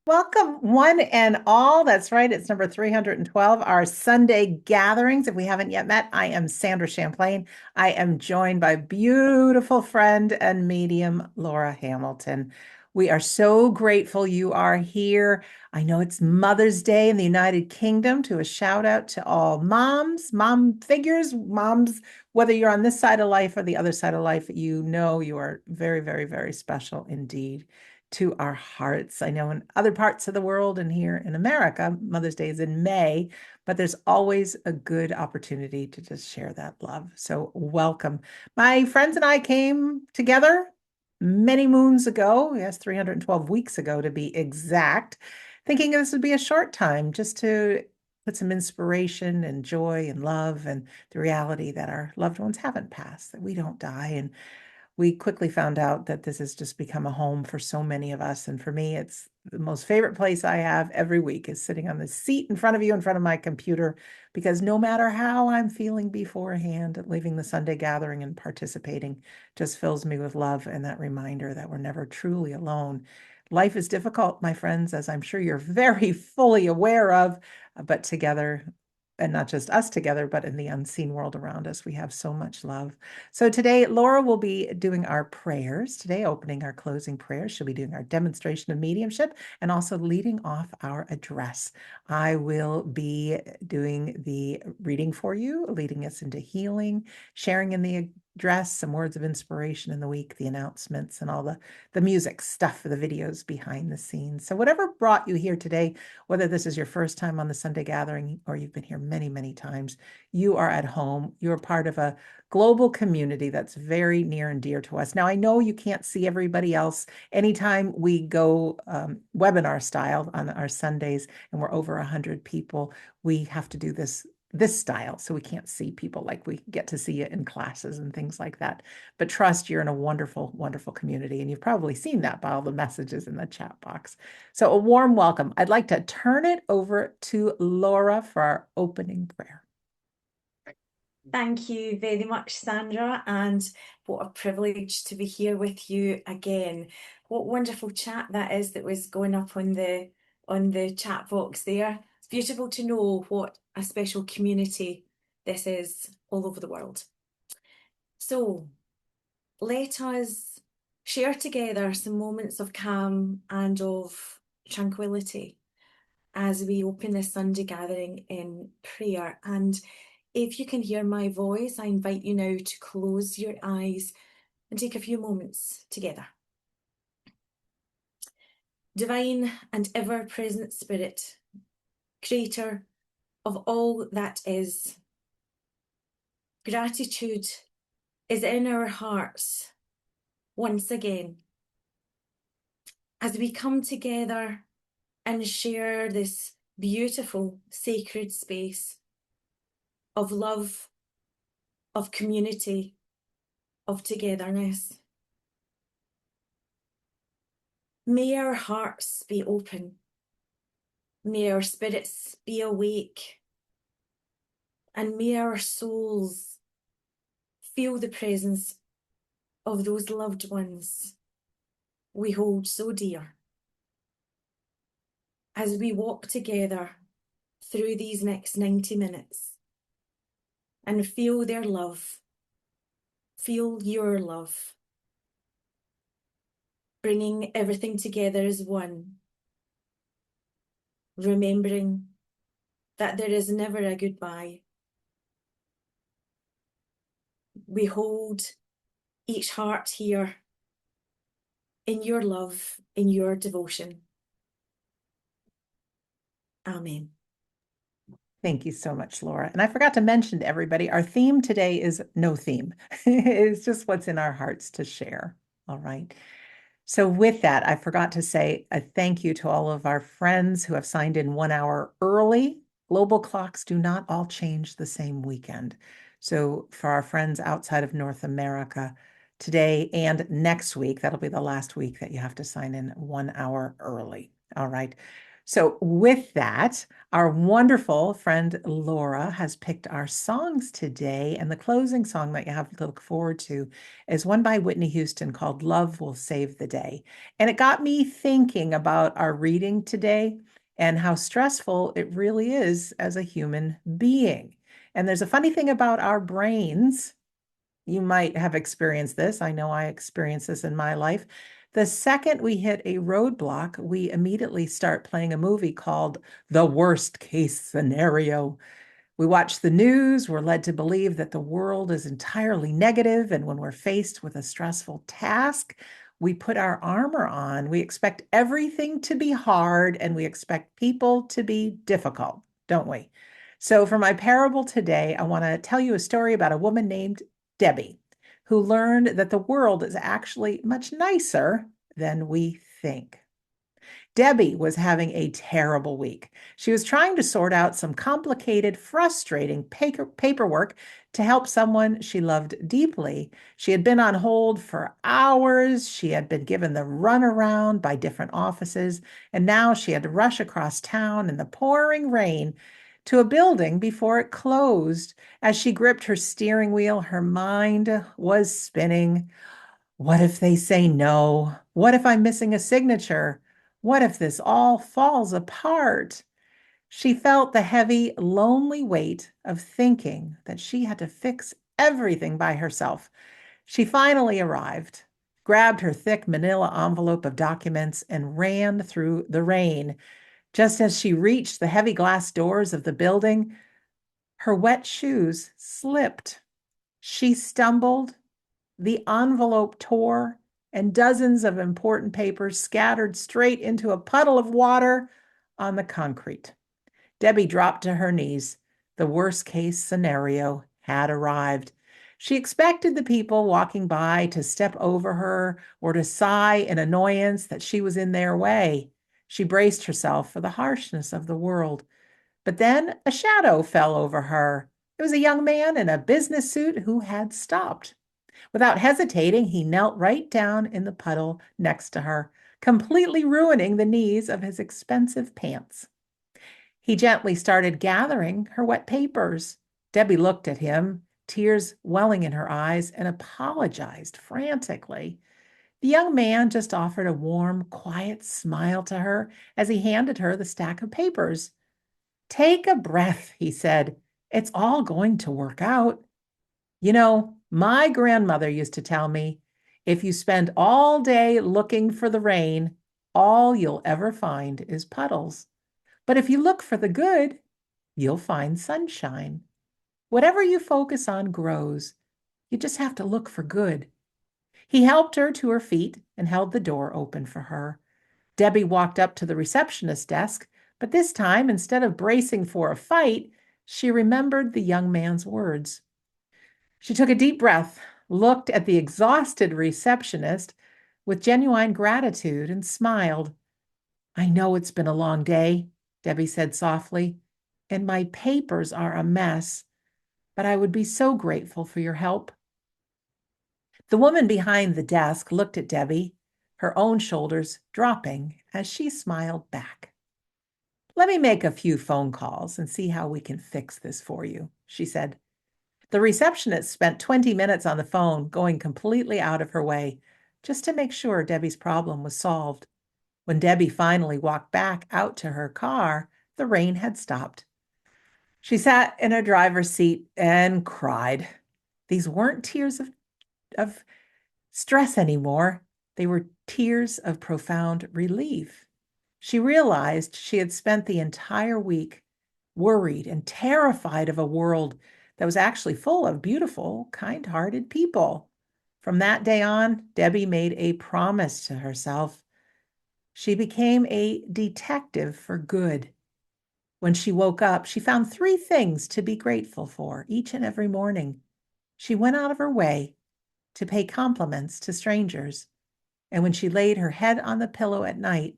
Welcome, one and all. That's right. It's number 312, our Sunday gatherings. If we haven't yet met, I am Sandra Champlain. I am joined by beautiful friend and medium Laura Hamilton. We are so grateful you are here. I know it's Mother's Day in the United Kingdom, to a shout out to all moms, mom figures, moms, whether you're on this side of life or the other side of life, you know you are very, very, very special indeed to our hearts. I know in other parts of the world and here in America, Mother's Day is in May, but there's always a good opportunity to just share that love. So welcome. My friends and I came together many moons ago, yes, 312 weeks ago to be exact, thinking this would be a short time just to put some inspiration and joy and love and the reality that our loved ones haven't passed, that we don't die. And we quickly found out that this has just become a home for so many of us. And for me, it's the most favorite place I have every week is sitting on the seat in front of you, in front of my computer, because no matter how I'm feeling beforehand, leaving the Sunday gathering and participating just fills me with love and that reminder that we're never truly alone. Life is difficult, my friends, as I'm sure you're very fully aware of, but together, and not just us together, but in the unseen world around us, we have so much love. So today, Laura will be doing our prayers today, opening our closing prayers. She'll be doing our demonstration of mediumship and also leading off our address. I will be doing the reading for you, leading us into healing, sharing in the address, some words of inspiration in the week, the announcements, and all the music stuff for the videos behind the scenes. So whatever brought you here today, whether this is your first time on the Sunday gathering or you've been here many, many times, you are at home. You're part of a global community that's very near and dear to us. Now, I know you can't see everybody else. Anytime we go webinar style on our Sundays and we're over 100 people, we have to do this style. So we can't see people like we get to see it in classes and things like that. But trust, you're in a wonderful, wonderful community. And you've probably seen that by all the messages in the chat box. So a warm welcome. I'd like to turn it over to Laura for our opening prayer. Thank you very much, Sandra, and what a privilege to be here with you again. What wonderful chat that is that was going up on the chat box there. It's beautiful to know what a special community this is all over the world. So let us share together some moments of calm and of tranquility as we open this Sunday gathering in prayer. And if you can hear my voice, I invite you now to close your eyes and take a few moments together. Divine and ever-present Spirit, Creator of all that is, gratitude is in our hearts once again as we come together and share this beautiful sacred space of love, of community, of togetherness. May our hearts be open. May our spirits be awake. And may our souls feel the presence of those loved ones we hold so dear. As we walk together through these next 90 minutes and feel their love, feel your love, bringing everything together as one, remembering that there is never a goodbye. We hold each heart here in your love, in your devotion. Amen. Thank you so much, Laura. And I forgot to mention to everybody, our theme today is no theme. It's just what's in our hearts to share. All right. So with that, I forgot to say a thank you to all of our friends who have signed in 1 hour early. Global clocks do not all change the same weekend. So for our friends outside of North America, today and next week, that'll be the last week that you have to sign in 1 hour early. All right. So, with that, our wonderful friend Laura has picked our songs today. And the closing song that you have to look forward to is one by Whitney Houston called Love Will Save the Day. And it got me thinking about our reading today and how stressful it really is as a human being. And there's a funny thing about our brains. You might have experienced this. I know I experienced this in my life. The second we hit a roadblock, we immediately start playing a movie called The Worst Case Scenario. We watch the news, we're led to believe that the world is entirely negative, and when we're faced with a stressful task, we put our armor on. We expect everything to be hard, and we expect people to be difficult, don't we? So, for my parable today, I want to tell you a story about a woman named Debbie who learned that the world is actually much nicer than we think. Debbie was having a terrible week. She was trying to sort out some complicated, frustrating paperwork to help someone she loved deeply. She had been on hold for hours. She had been given the runaround by different offices, and now she had to rush across town in the pouring rain to a building before it closed. As she gripped her steering wheel, her mind was spinning. What if they say no? What if I'm missing a signature? What if this all falls apart? She felt the heavy, lonely weight of thinking that she had to fix everything by herself. She finally arrived, grabbed her thick manila envelope of documents, and ran through the rain. Just as she reached the heavy glass doors of the building, her wet shoes slipped. She stumbled, the envelope tore, and dozens of important papers scattered straight into a puddle of water on the concrete. Debbie dropped to her knees. The worst case scenario had arrived. She expected the people walking by to step over her or to sigh in annoyance that she was in their way. She braced herself for the harshness of the world. But then a shadow fell over her. It was a young man in a business suit who had stopped. Without hesitating, he knelt right down in the puddle next to her, completely ruining the knees of his expensive pants. He gently started gathering her wet papers. Debbie looked at him, tears welling in her eyes, and apologized frantically. The young man just offered a warm, quiet smile to her as he handed her the stack of papers. Take a breath, he said. It's all going to work out. You know, my grandmother used to tell me, if you spend all day looking for the rain, all you'll ever find is puddles. But if you look for the good, you'll find sunshine. Whatever you focus on grows. You just have to look for good. He helped her to her feet and held the door open for her. Debbie walked up to the receptionist desk, but this time, instead of bracing for a fight, she remembered the young man's words. She took a deep breath, looked at the exhausted receptionist with genuine gratitude, and smiled. I know it's been a long day, Debbie said softly, and my papers are a mess, but I would be so grateful for your help. The woman behind the desk looked at Debbie, her own shoulders dropping as she smiled back. Let me make a few phone calls and see how we can fix this for you, she said. The receptionist spent 20 minutes on the phone, going completely out of her way, just to make sure Debbie's problem was solved. When Debbie finally walked back out to her car, the rain had stopped. She sat in her driver's seat and cried. These weren't tears of stress anymore. They were tears of profound relief. She realized she had spent the entire week worried and terrified of a world that was actually full of beautiful, kind hearted people. From that day on, Debbie made a promise to herself. She became a detective for good. When she woke up, she found three things to be grateful for each and every morning. She went out of her way to pay compliments to strangers. And when she laid her head on the pillow at night,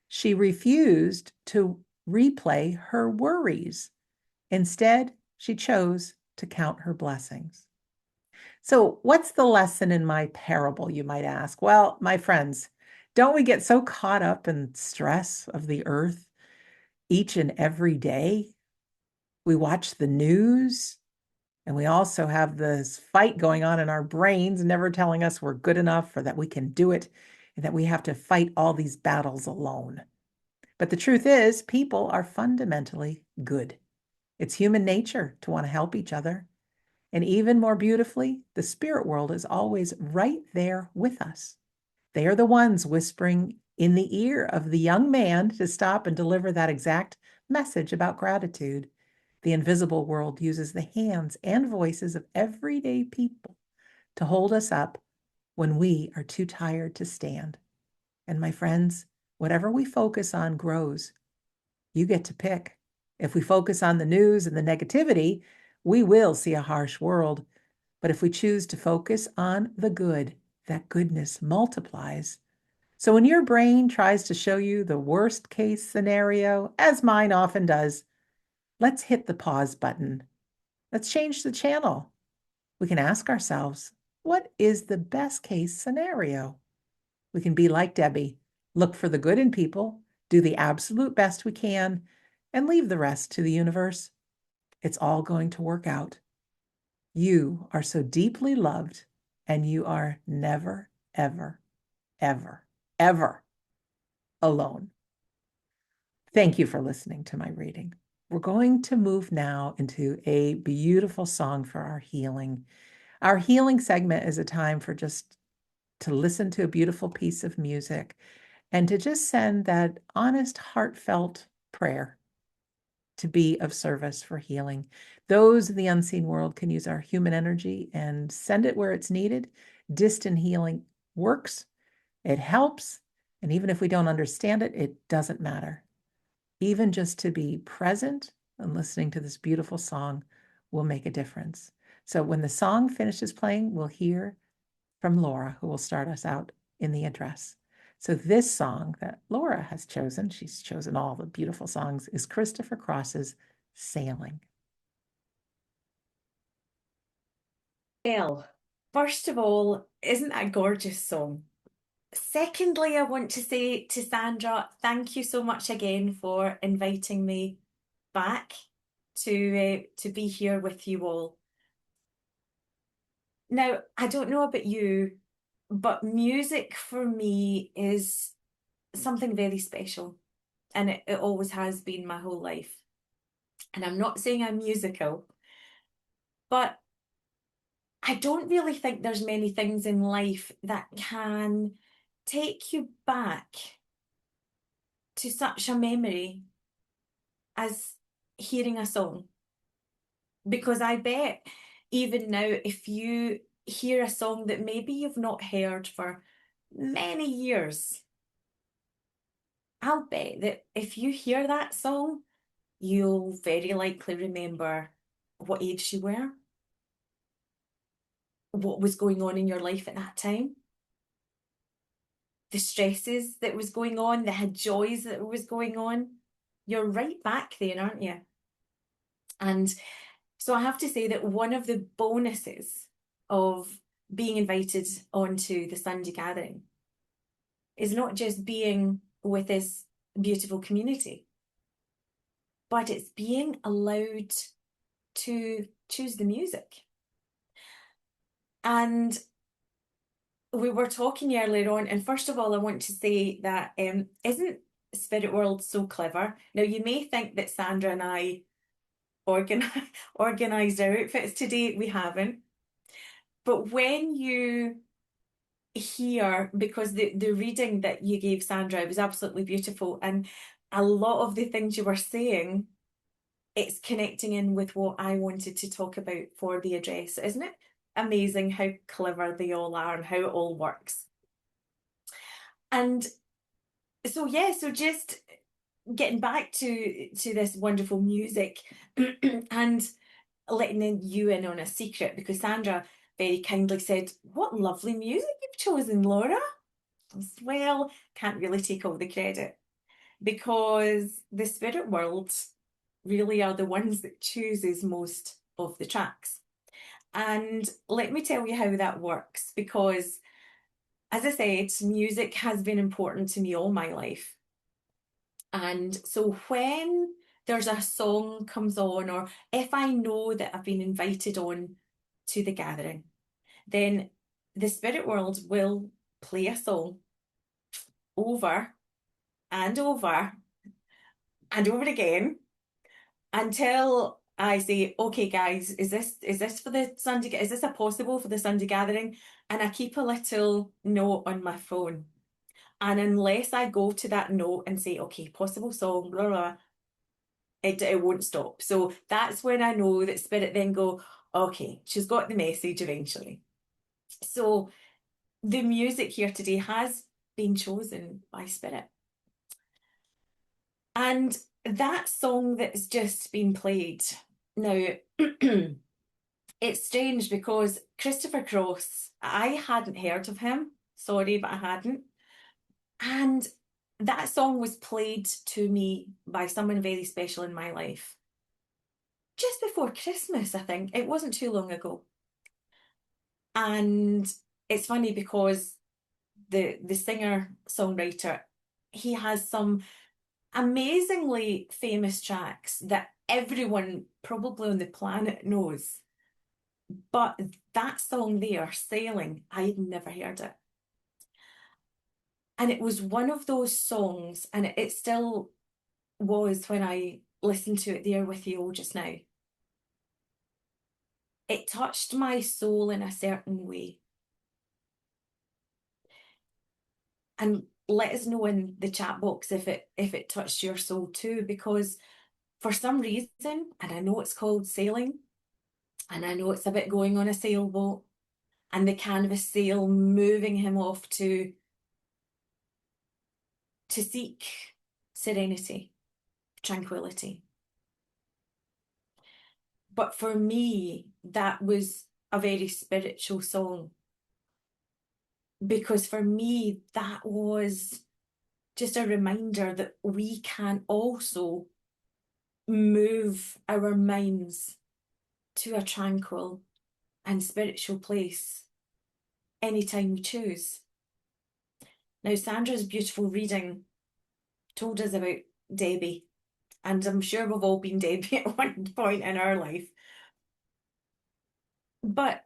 she refused to replay her worries. Instead, she chose to count her blessings. So, what's the lesson in my parable, you might ask? Well, my friends, don't we get so caught up in stress of the earth? each and every day. We watch the news, and we also have this fight going on in our brains, never telling us we're good enough or that we can do it, and that we have to fight all these battles alone. But the truth is, people are fundamentally good. It's human nature to want to help each other. And even more beautifully, the spirit world is always right there with us. They are the ones whispering in the ear of the young man to stop and deliver that exact message about gratitude. The invisible world uses the hands and voices of everyday people to hold us up when we are too tired to stand. And my friends, whatever we focus on grows. You get to pick. If we focus on the news and the negativity, we will see a harsh world. But if we choose to focus on the good, that goodness multiplies. So when your brain tries to show you the worst case scenario, as mine often does, let's hit the pause button. Let's change the channel. We can ask ourselves, what is the best case scenario? We can be like Debbie, look for the good in people, do the absolute best we can, and leave the rest to the universe. It's all going to work out. You are so deeply loved, and you are never, ever, ever, ever alone. Thank you for listening to my reading. We're going to move now into a beautiful song for our healing. Our healing segment is a time for just to listen to a beautiful piece of music and to just send that honest, heartfelt prayer to be of service for healing. Those in the unseen world can use our human energy and send it where it's needed. Distant healing works, it helps, and even if we don't understand it, it doesn't matter. Even just to be present and listening to this beautiful song will make a difference. So when the song finishes playing, we'll hear from Laura, who will start us out in the address. So this song that Laura has chosen, she's chosen all the beautiful songs, is Christopher Cross's Sailing. Well, first of all, isn't that a gorgeous song? Secondly, I want to say to Sandra, thank you so much again for inviting me back to be here with you all. Now, I don't know about you, but music for me is something very special, and it always has been my whole life. And I'm not saying I'm musical, but I don't really think there's many things in life that can take you back to such a memory as hearing a song. Because I bet even now, if you hear a song that maybe you've not heard for many years, I'll bet that if you hear that song, you'll very likely remember what age you were, what was going on in your life at that time, the stresses that was going on, the joys that was going on. You're right back there, aren't you? And so I have to say that one of the bonuses of being invited onto the Sunday gathering is not just being with this beautiful community, but it's being allowed to choose the music. And we were talking earlier on, and first of all, I want to say that isn't Spirit World so clever? Now, you may think that Sandra and I organised our outfits today. We haven't. But when you hear, because the reading that you gave, Sandra, was absolutely beautiful, and a lot of the things you were saying, it's connecting in with what I wanted to talk about for the address. Isn't it amazing how clever they all are and how it all works? And so yeah, so just getting back to this wonderful music and letting you in on a secret, because Sandra very kindly said, "What lovely music you've chosen, Laura." Well, can't really take all the credit because the spirit world really are the ones that chooses most of the tracks. And let me tell you how that works, because as I said, music has been important to me all my life. And so when there's a song comes on, or if I know that I've been invited on to the gathering, then the spirit world will play a song over and over and over again until I say, okay, guys, is this for the Sunday? Is this a possible for the Sunday gathering? And I keep a little note on my phone. And unless I go to that note and say, okay, possible song, blah, blah, it won't stop. So that's when I know that Spirit then go, okay, she's got the message eventually. So the music here today has been chosen by Spirit. And that song that's just been played now, it's strange because Christopher Cross, I hadn't heard of him. Sorry, but I hadn't. And that song was played to me by someone very special in my life just before Christmas, I think. It wasn't too long ago. And it's funny because the singer songwriter, he has some amazingly famous tracks that everyone probably on the planet knows. But that song there, Sailing, I had never heard it. And it was one of those songs, and it still was when I listened to it there with you all just now. It touched my soul in a certain way. And let us know in the chat box if it touched your soul too, because for some reason, and I know it's called sailing, and I know it's a bit going on a sailboat, and the canvas sail moving him off to seek serenity, tranquility. But for me, that was a very spiritual song, because for me, that was just a reminder that we can also move our minds to a tranquil and spiritual place anytime we choose. Now, Sandra's beautiful reading told us about Debbie, and I'm sure we've all been Debbie at one point in our life. But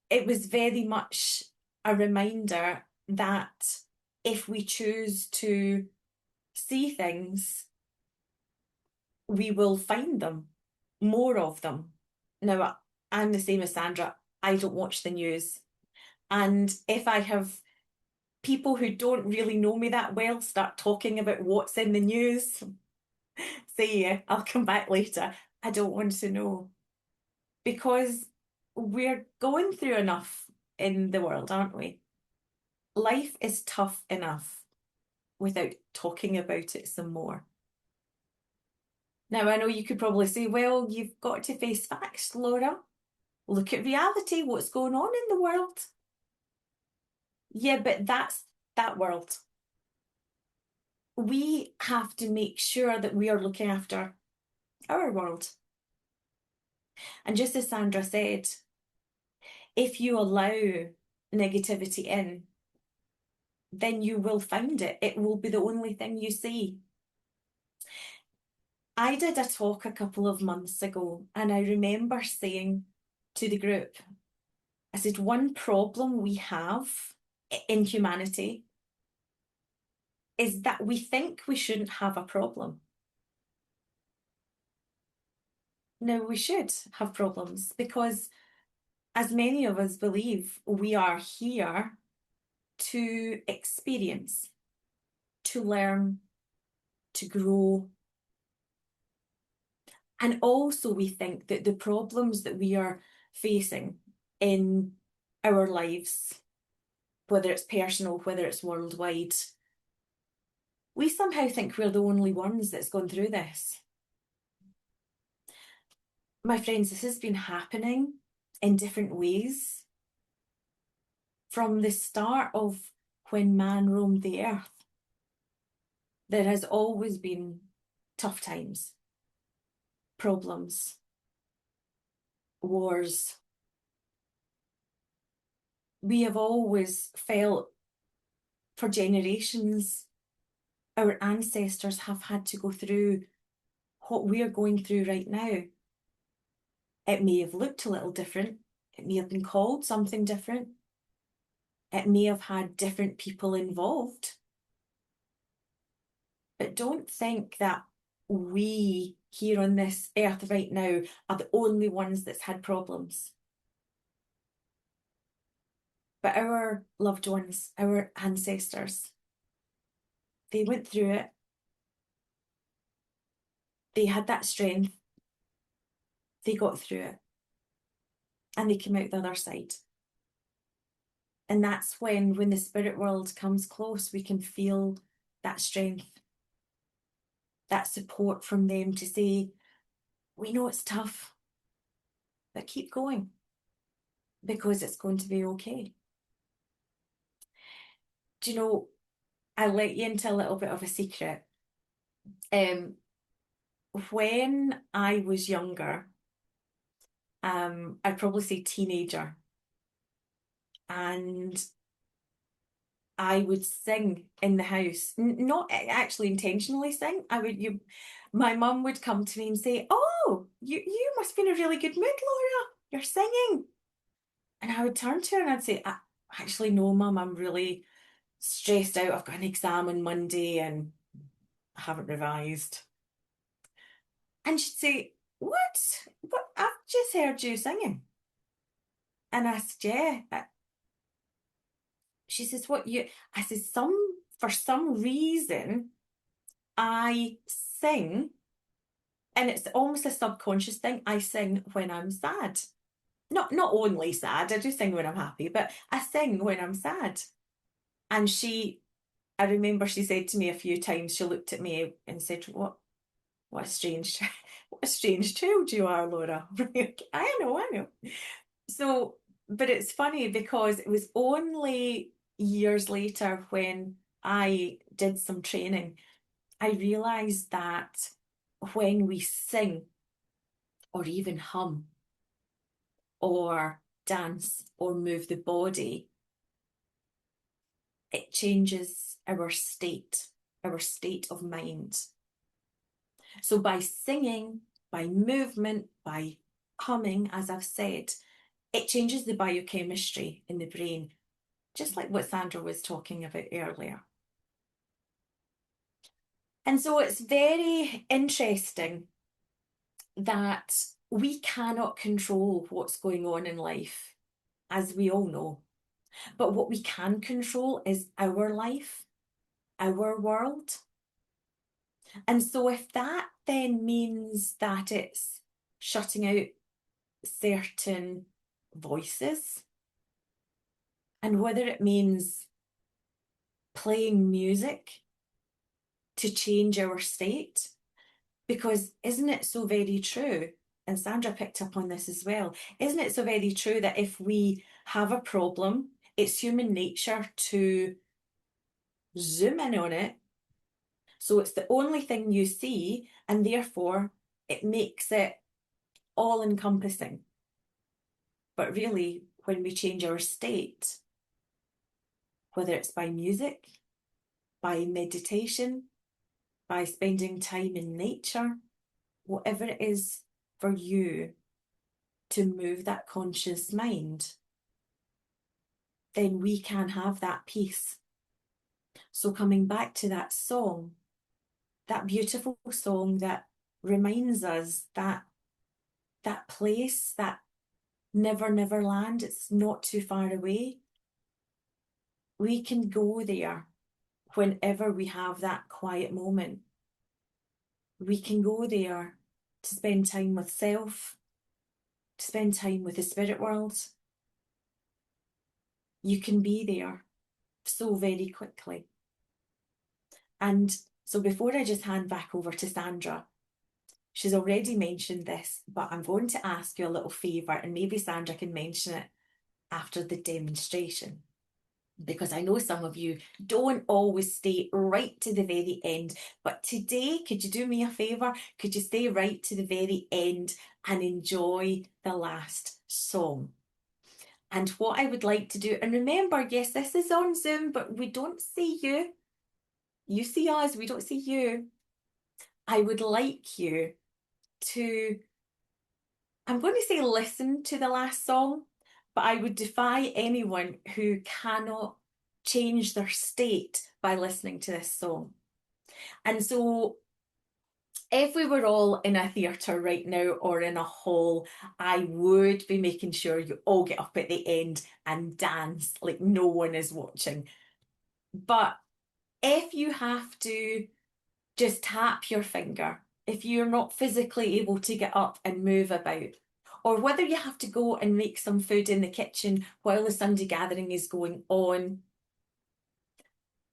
it was very much a reminder that if we choose to see things, we will find them, more of them. Now, I'm the same as Sandra. I don't watch the news. And if I have people who don't really know me that well start talking about what's in the news, say, yeah, I'll come back later. I don't want to know. Because we're going through enough in the world, aren't we? Life is tough enough without talking about it some more. Now, I know you could probably say, well, you've got to face facts, Laura. Look at reality, what's going on in the world. Yeah, but that's that world. We have to make sure that we are looking after our world. And just as Sandra said, if you allow negativity in, then you will find it. It will be the only thing you see. I did a talk a couple of months ago, and I remember saying to the group, I said, one problem we have in humanity is that we think we shouldn't have a problem. Now, we should have problems because, as many of us believe, we are here to experience, to learn, to grow. And also, we think that the problems that we are facing in our lives, whether it's personal, whether it's worldwide, we somehow think we're the only ones that's gone through this. My friends, this has been happening in different ways from the start of when man roamed the earth. There has always been tough times, problems, wars. We have always felt for generations Our ancestors have had to go through what we're going through right now. It may have looked a little different. It may have been called something different. It may have had different people involved. But don't think that we here on this earth right now are the only ones that's had problems. But our loved ones, our ancestors, they went through it. They had that strength. They got through it. And they came out the other side. And that's when the spirit world comes close, we can feel that strength, that support from them to say, we know it's tough, but keep going because it's going to be okay. Do you know, I'll let you into a little bit of a secret. Um, when I was younger, I'd probably say teenager, and I would sing in the house, not actually intentionally sing. My mum would come to me and say, "Oh, you must be in a really good mood, Laura. You're singing." And I would turn to her and I'd say, "Actually, no, Mum, I'm really stressed out. I've got an exam on Monday and I haven't revised." And she'd say, "What? What? I've just heard you singing." And I said, "Yeah." She says, "What you?" I said, For some reason, I sing, and it's almost a subconscious thing. I sing when I'm sad. Not only sad, I do sing when I'm happy, but I sing when I'm sad." And I remember she said to me a few times, she looked at me and said, what a strange, what a strange child you are, Laura. I know. So, but it's funny because it was only years later when I did some training, I realised that when we sing or even hum or dance or move the body, it changes our state of mind. So by singing, by movement, by humming, as I've said, it changes the biochemistry in the brain, just like what Sandra was talking about earlier. And so it's very interesting that we cannot control what's going on in life, as we all know. But what we can control is our life, our world. And so if that then means that it's shutting out certain voices, and whether it means playing music to change our state, because isn't it so very true? And Sandra picked up on this as well. Isn't it so very true that if we have a problem, it's human nature to zoom in on it. So it's the only thing you see, and therefore it makes it all encompassing. But really, when we change our state, whether it's by music, by meditation, by spending time in nature, whatever it is for you to move that conscious mind, then we can have that peace. So coming back to that song, that beautiful song that reminds us that that place, that never, never land, it's not too far away. We can go there whenever we have that quiet moment. We can go there to spend time with self, to spend time with the spirit world. You can be there so very quickly. And so before I just hand back over to Sandra, she's already mentioned this, but I'm going to ask you a little favour, and maybe Sandra can mention it after the demonstration, because I know some of you don't always stay right to the very end. But today, could you do me a favour? Could you stay right to the very end and enjoy the last song? And what I would like to do, and remember, yes, this is on Zoom, but we don't see you. You see us, we don't see you. I would like you to, I'm going to say listen to the last song, but I would defy anyone who cannot change their state by listening to this song. And so, if we were all in a theatre right now or in a hall, I would be making sure you all get up at the end and dance like no one is watching. But if you have to just tap your finger, if you're not physically able to get up and move about, or whether you have to go and make some food in the kitchen while the Sunday gathering is going on,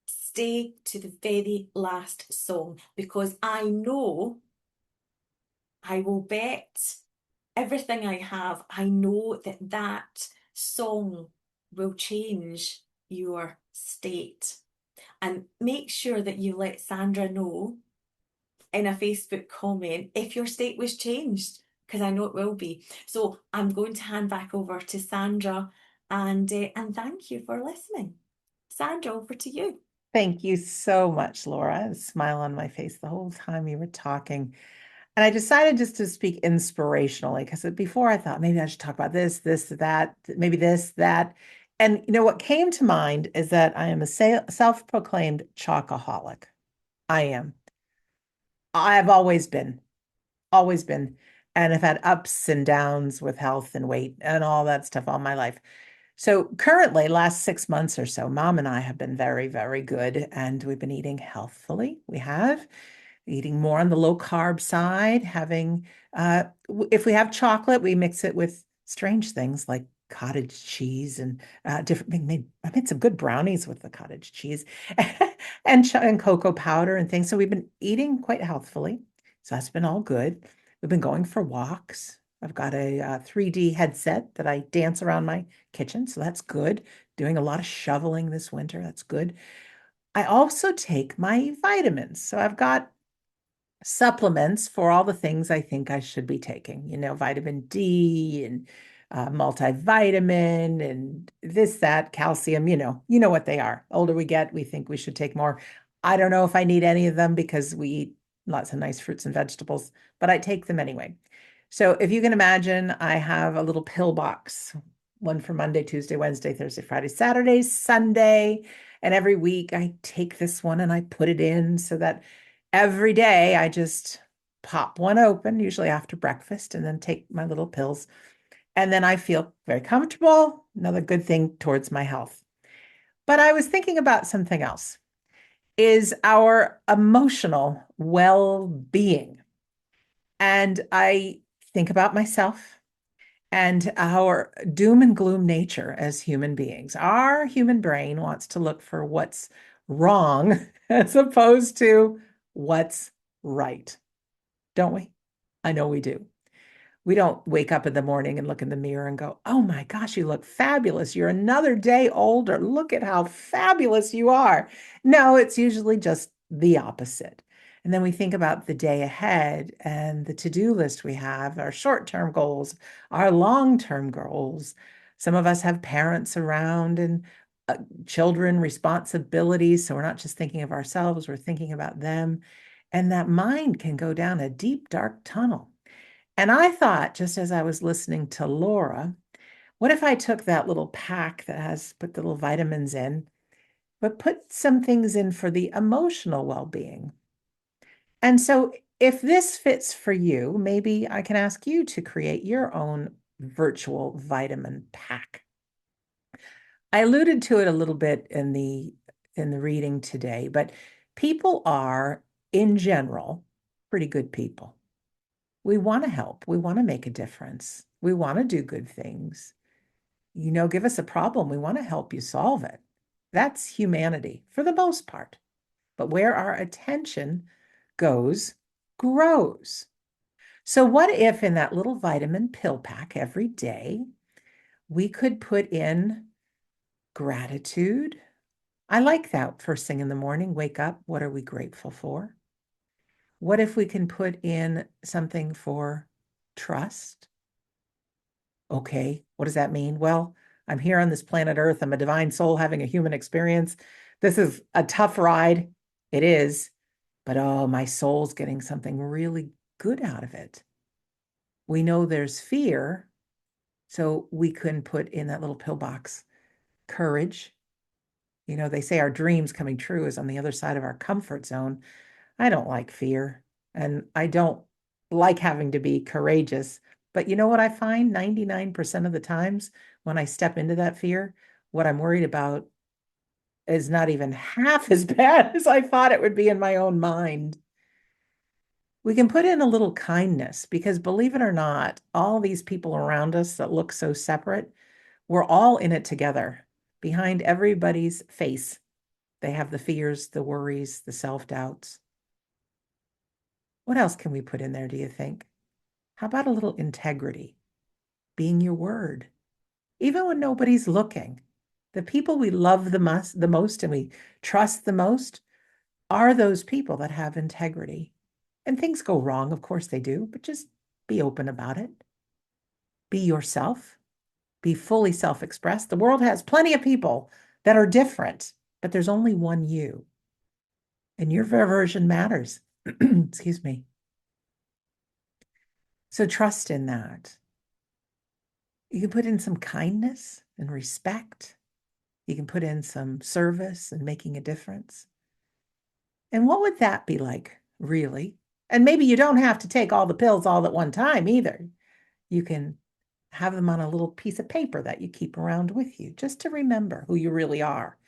stay to the very last song because I know, I will bet everything I have, I know that that song will change your state. And make sure that you let Sandra know in a Facebook comment if your state was changed, because I know it will be. So I'm going to hand back over to Sandra and thank you for listening. Sandra, over to you. Thank you so much, Laura. I had a smile on my face the whole time you were talking. And I decided just to speak inspirationally because before I thought maybe I should talk about this, that, maybe this, that. And what came to mind is that I am a self-proclaimed chocoholic. I am. I've always been, and have had ups and downs with health and weight and all that stuff all my life. So currently, last 6 months or so, mom and I have been very, very good, and we've been eating healthfully. We have eating more on the low carb side, having if we have chocolate, we mix it with strange things like cottage cheese and different. I made some good brownies with the cottage cheese and cocoa powder and things. So we've been eating quite healthfully. So that's been all good. We've been going for walks. I've got a 3D headset that I dance around my kitchen, so that's good. Doing a lot of shoveling this winter. That's good. I also take my vitamins. So I've got supplements for all the things I think I should be taking, vitamin D and multivitamin and this, that, calcium, you know what they are. Older we get, we think we should take more. I don't know if I need any of them because we eat lots of nice fruits and vegetables, but I take them anyway. So if you can imagine, I have a little pill box, one for Monday, Tuesday, Wednesday, Thursday, Friday, Saturday, Sunday. And every week I take this one and I put it in so that every day I just pop one open, usually after breakfast, and then take my little pills. And then I feel very comfortable. Another good thing towards my health. But I was thinking about something else is our emotional well-being. And I think about myself and our doom and gloom nature as human beings. Our human brain wants to look for what's wrong as opposed to what's right, don't we? I know we do. We don't wake up in the morning and look in the mirror and go, oh my gosh, you look fabulous. You're another day older. Look at how fabulous you are. No, it's usually just the opposite. And then we think about the day ahead and the to-do list we have, our short-term goals, our long-term goals. Some of us have parents around and children, responsibilities. So we're not just thinking of ourselves, we're thinking about them. And that mind can go down a deep, dark tunnel. And I thought, just as I was listening to Laura, what if I took that little pack that has put the little vitamins in, but put some things in for the emotional well-being? And so if this fits for you, maybe I can ask you to create your own virtual vitamin pack. I alluded to it a little bit in the reading today, but people are in general pretty good people. We want to help. We want to make a difference. We want to do good things. Give us a problem. We want to help you solve it. That's humanity for the most part. But where our attention goes, grows. So, what if in that little vitamin pill pack every day, we could put in gratitude? I like that first thing in the morning. Wake up. What are we grateful for? What if we can put in something for trust? Okay, what does that mean? Well, I'm here on this planet Earth. I'm a divine soul having a human experience. This is a tough ride. It is, but oh, my soul's getting something really good out of it. We know there's fear, so we can put in that little pill box courage. You know, they say our dreams coming true is on the other side of our comfort zone. I don't like fear, and I don't like having to be courageous. But you know what I find 99% of the times when I step into that fear, what I'm worried about is not even half as bad as I thought it would be in my own mind. We can put in a little kindness because believe it or not, all these people around us that look so separate, we're all in it together. Behind everybody's face, they have the fears, the worries, the self-doubts. What else can we put in there, do you think? How about a little integrity, being your word, even when nobody's looking? The people we love the most and we trust the most are those people that have integrity. And things go wrong, of course they do, but just be open about it. Be yourself, be fully self expressed. The world has plenty of people that are different, but there's only one you, and your version matters. Excuse me. So trust in that. You can put in some kindness and respect. You can put in some service and making a difference. And what would that be like, really? And maybe you don't have to take all the pills all at one time either. You can have them on a little piece of paper that you keep around with you just to remember who you really are.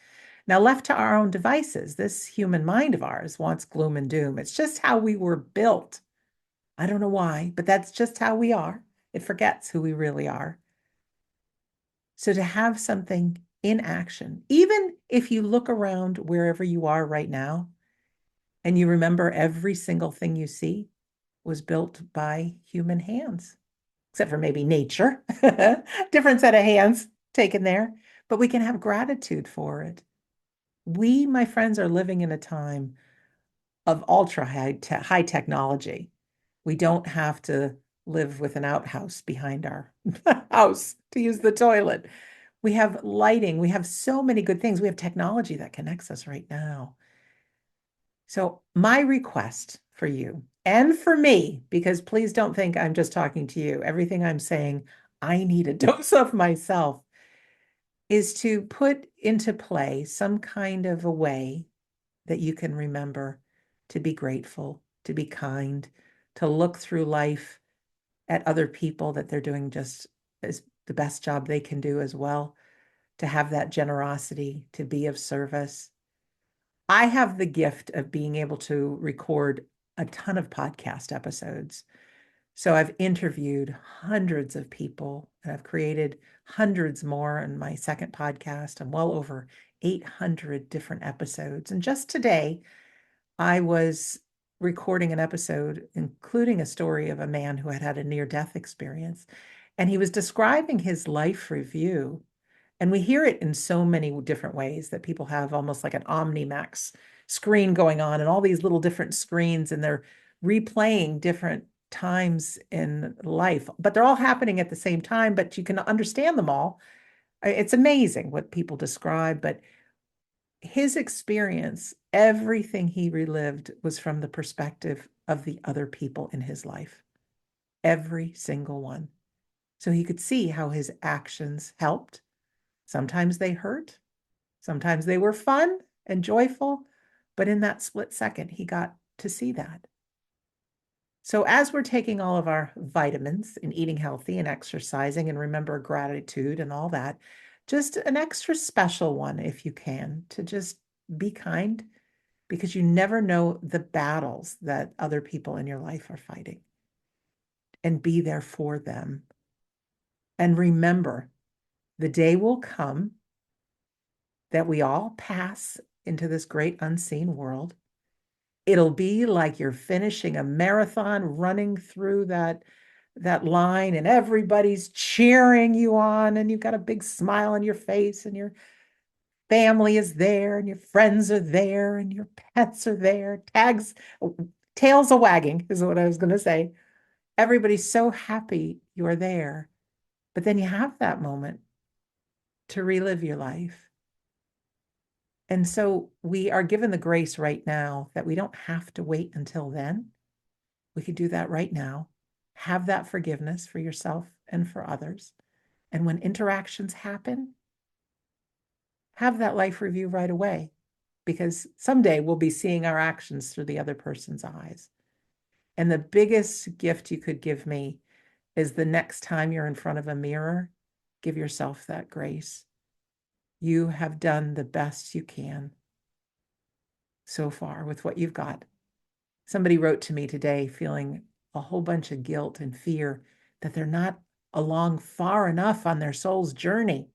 Now, left to our own devices, this human mind of ours wants gloom and doom. It's just how we were built. I don't know why, but that's just how we are. It forgets who we really are. So to have something in action, even if you look around wherever you are right now and you remember every single thing you see was built by human hands, except for maybe nature, different set of hands taken there, but we can have gratitude for it. We, my friends, are living in a time of ultra high technology. We don't have to live with an outhouse behind our house to use the toilet. We have lighting. We have so many good things. We have technology that connects us right now. So, my request for you and for me, because please don't think I'm just talking to you, everything I'm saying, I need a dose of myself, is to put into play some kind of a way that you can remember to be grateful, to be kind, to look through life at other people that they're doing just as the best job they can do as well, to have that generosity, to be of service. I have the gift of being able to record a ton of podcast episodes. So I've interviewed hundreds of people and I've created hundreds more in my second podcast. I'm well over 800 different episodes. And just today, I was recording an episode, including a story of a man who had had a near-death experience. And he was describing his life review. And we hear it in so many different ways that people have almost like an Omnimax screen going on and all these little different screens, and they're replaying different times in life, but they're all happening at the same time, but you can understand them all. It's amazing what people describe, but his experience, everything he relived was from the perspective of the other people in his life, every single one. So he could see how his actions helped. Sometimes they hurt, sometimes they were fun and joyful, but in that split second, he got to see that. So, as we're taking all of our vitamins and eating healthy and exercising and remember gratitude and all that, just an extra special one, if you can, to just be kind because you never know the battles that other people in your life are fighting, and be there for them. And remember, the day will come that we all pass into this great unseen world. It'll be like you're finishing a marathon, running through that line, and everybody's cheering you on, and you've got a big smile on your face, and your family is there, and your friends are there, and your pets are there. Tails a wagging is what I was going to say. Everybody's so happy you're there. But then you have that moment to relive your life. And so we are given the grace right now that we don't have to wait until then. We could do that right now. Have that forgiveness for yourself and for others. And when interactions happen, have that life review right away, because someday we'll be seeing our actions through the other person's eyes. And the biggest gift you could give me is the next time you're in front of a mirror, give yourself that grace. You have done the best you can so far with what you've got. Somebody wrote to me today feeling a whole bunch of guilt and fear that they're not along far enough on their soul's journey.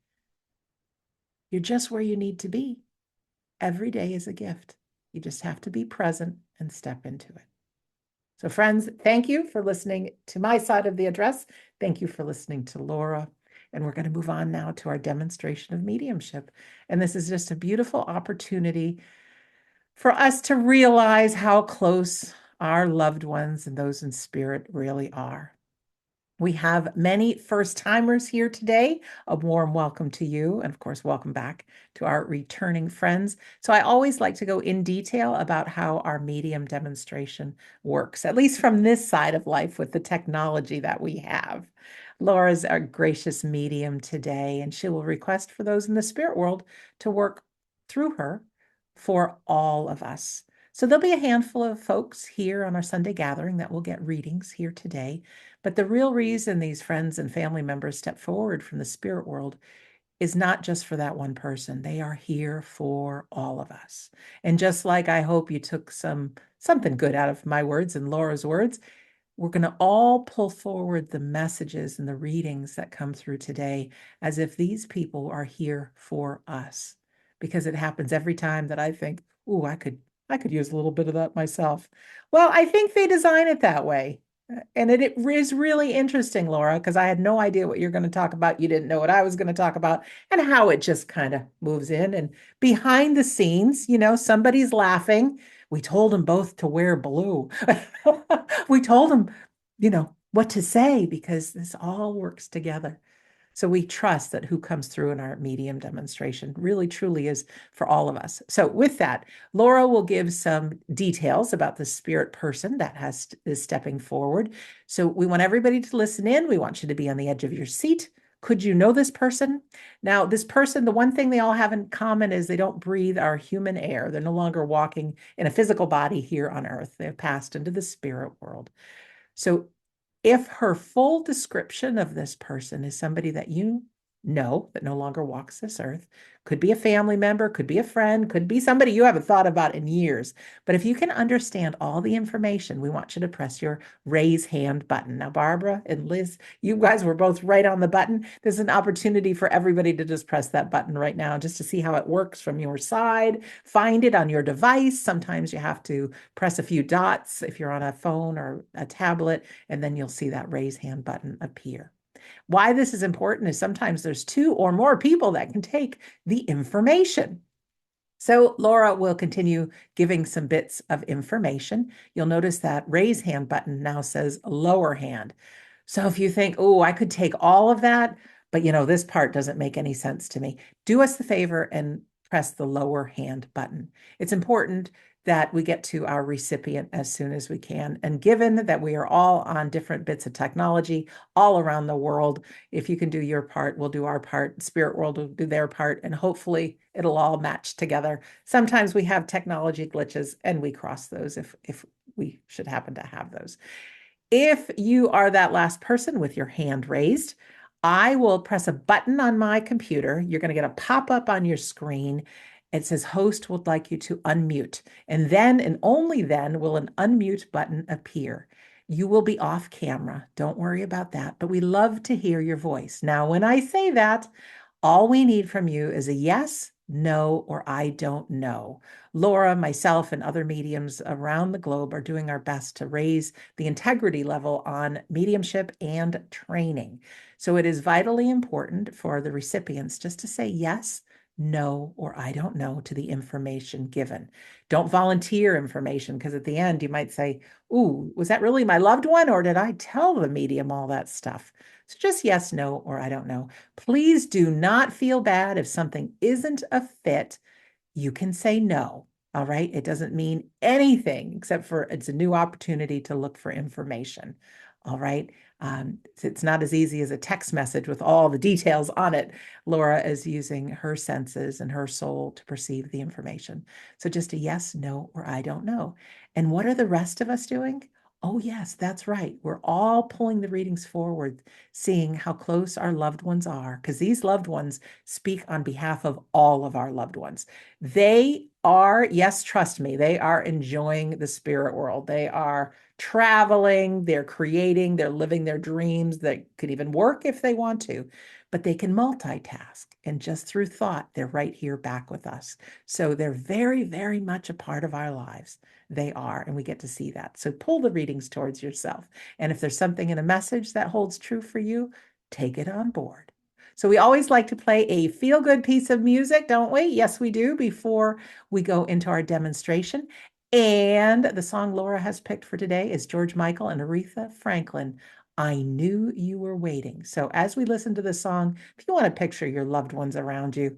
You're just where you need to be. Every day is a gift. You just have to be present and step into it. So, friends, thank you for listening to my side of the address. Thank you for listening to Laura. And we're going to move on now to our demonstration of mediumship. And this is just a beautiful opportunity for us to realize how close our loved ones and those in spirit really are. We have many first timers here today. A warm welcome to you. And of course, welcome back to our returning friends. So I always like to go in detail about how our medium demonstration works, at least from this side of life with the technology that we have. Laura's our gracious medium today, and she will request for those in the spirit world to work through her for all of us. So there'll be a handful of folks here on our Sunday gathering that will get readings here today. But the real reason these friends and family members step forward from the spirit world is not just for that one person. They are here for all of us. And just like I hope you took something good out of my words and Laura's words, we're going to all pull forward the messages and the readings that come through today as if these people are here for us. Because it happens every time that I think, "Ooh, I could use a little bit of that myself." Well, I think they design it that way. And it is really interesting, Laura, because I had no idea what you're going to talk about. You didn't know what I was going to talk about, and how it just kind of moves in. And behind the scenes, somebody's laughing. We told them both to wear blue. We told them, what to say, because this all works together. So we trust that who comes through in our medium demonstration really truly is for all of us. So with that, Laura will give some details about the spirit person that is stepping forward. So we want everybody to listen in. We want you to be on the edge of your seat. Could you know this person? Now, this person, the one thing they all have in common is they don't breathe our human air. They're no longer walking in a physical body here on earth. They've passed into the spirit world. So if her full description of this person is somebody that you know that no longer walks this earth, could be a family member, could be a friend, could be somebody you haven't thought about in years. But if you can understand all the information, we want you to press your raise hand button. Now, Barbara and Liz, you guys were both right on the button. There's an opportunity for everybody to just press that button right now just to see how it works from your side. Find it on your device. Sometimes you have to press a few dots if you're on a phone or a tablet, and then you'll see that raise hand button appear. Why this is important is sometimes there's two or more people that can take the information. So Laura will continue giving some bits of information. You'll notice that raise hand button now says lower hand. So if you think, "Oh, I could take all of that, but this part doesn't make any sense to me," do us the favor and press the lower hand button. It's important that we get to our recipient as soon as we can. And given that we are all on different bits of technology all around the world, if you can do your part, we'll do our part. Spirit World will do their part, and hopefully it'll all match together. Sometimes we have technology glitches and we cross those if we should happen to have those. If you are that last person with your hand raised, I will press a button on my computer. You're going to get a pop-up on your screen. It says host would like you to unmute. And then and only then will an unmute button appear. You will be off camera. Don't worry about that. But we love to hear your voice. Now, when I say that, all we need from you is a yes, no, or I don't know. Laura, myself, and other mediums around the globe are doing our best to raise the integrity level on mediumship and training. So it is vitally important for the recipients just to say yes, no, or I don't know to the information given. Don't volunteer information, because at the end you might say, "Ooh, was that really my loved one, or did I tell the medium all that stuff?" So just yes, no, or I don't know. Please do not feel bad if something isn't a fit. you can say no. All right. It doesn't mean anything except for it's a new opportunity to look for information. All right. It's not as easy as a text message with all the details on it. Laura is using her senses and her soul to perceive the information. So just a yes, no, or I don't know. And what are the rest of us doing? Oh, yes, that's right. We're all pulling the readings forward, seeing how close our loved ones are, because these loved ones speak on behalf of all of our loved ones. They are, yes, trust me, they are enjoying the spirit world. They are traveling, they're creating, they're living their dreams that could even work if they want to, but they can multitask. And just through thought, they're right here back with us. So they're very, very much a part of our lives. They are, and we get to see that. So pull the readings towards yourself. And if there's something in a message that holds true for you, take it on board. So we always like to play a feel-good piece of music, don't we? Yes, we do, before we go into our demonstration. And the song Laura has picked for today is George Michael and Aretha Franklin, I Knew You Were Waiting. So as we listen to the song, if you want to picture your loved ones around you,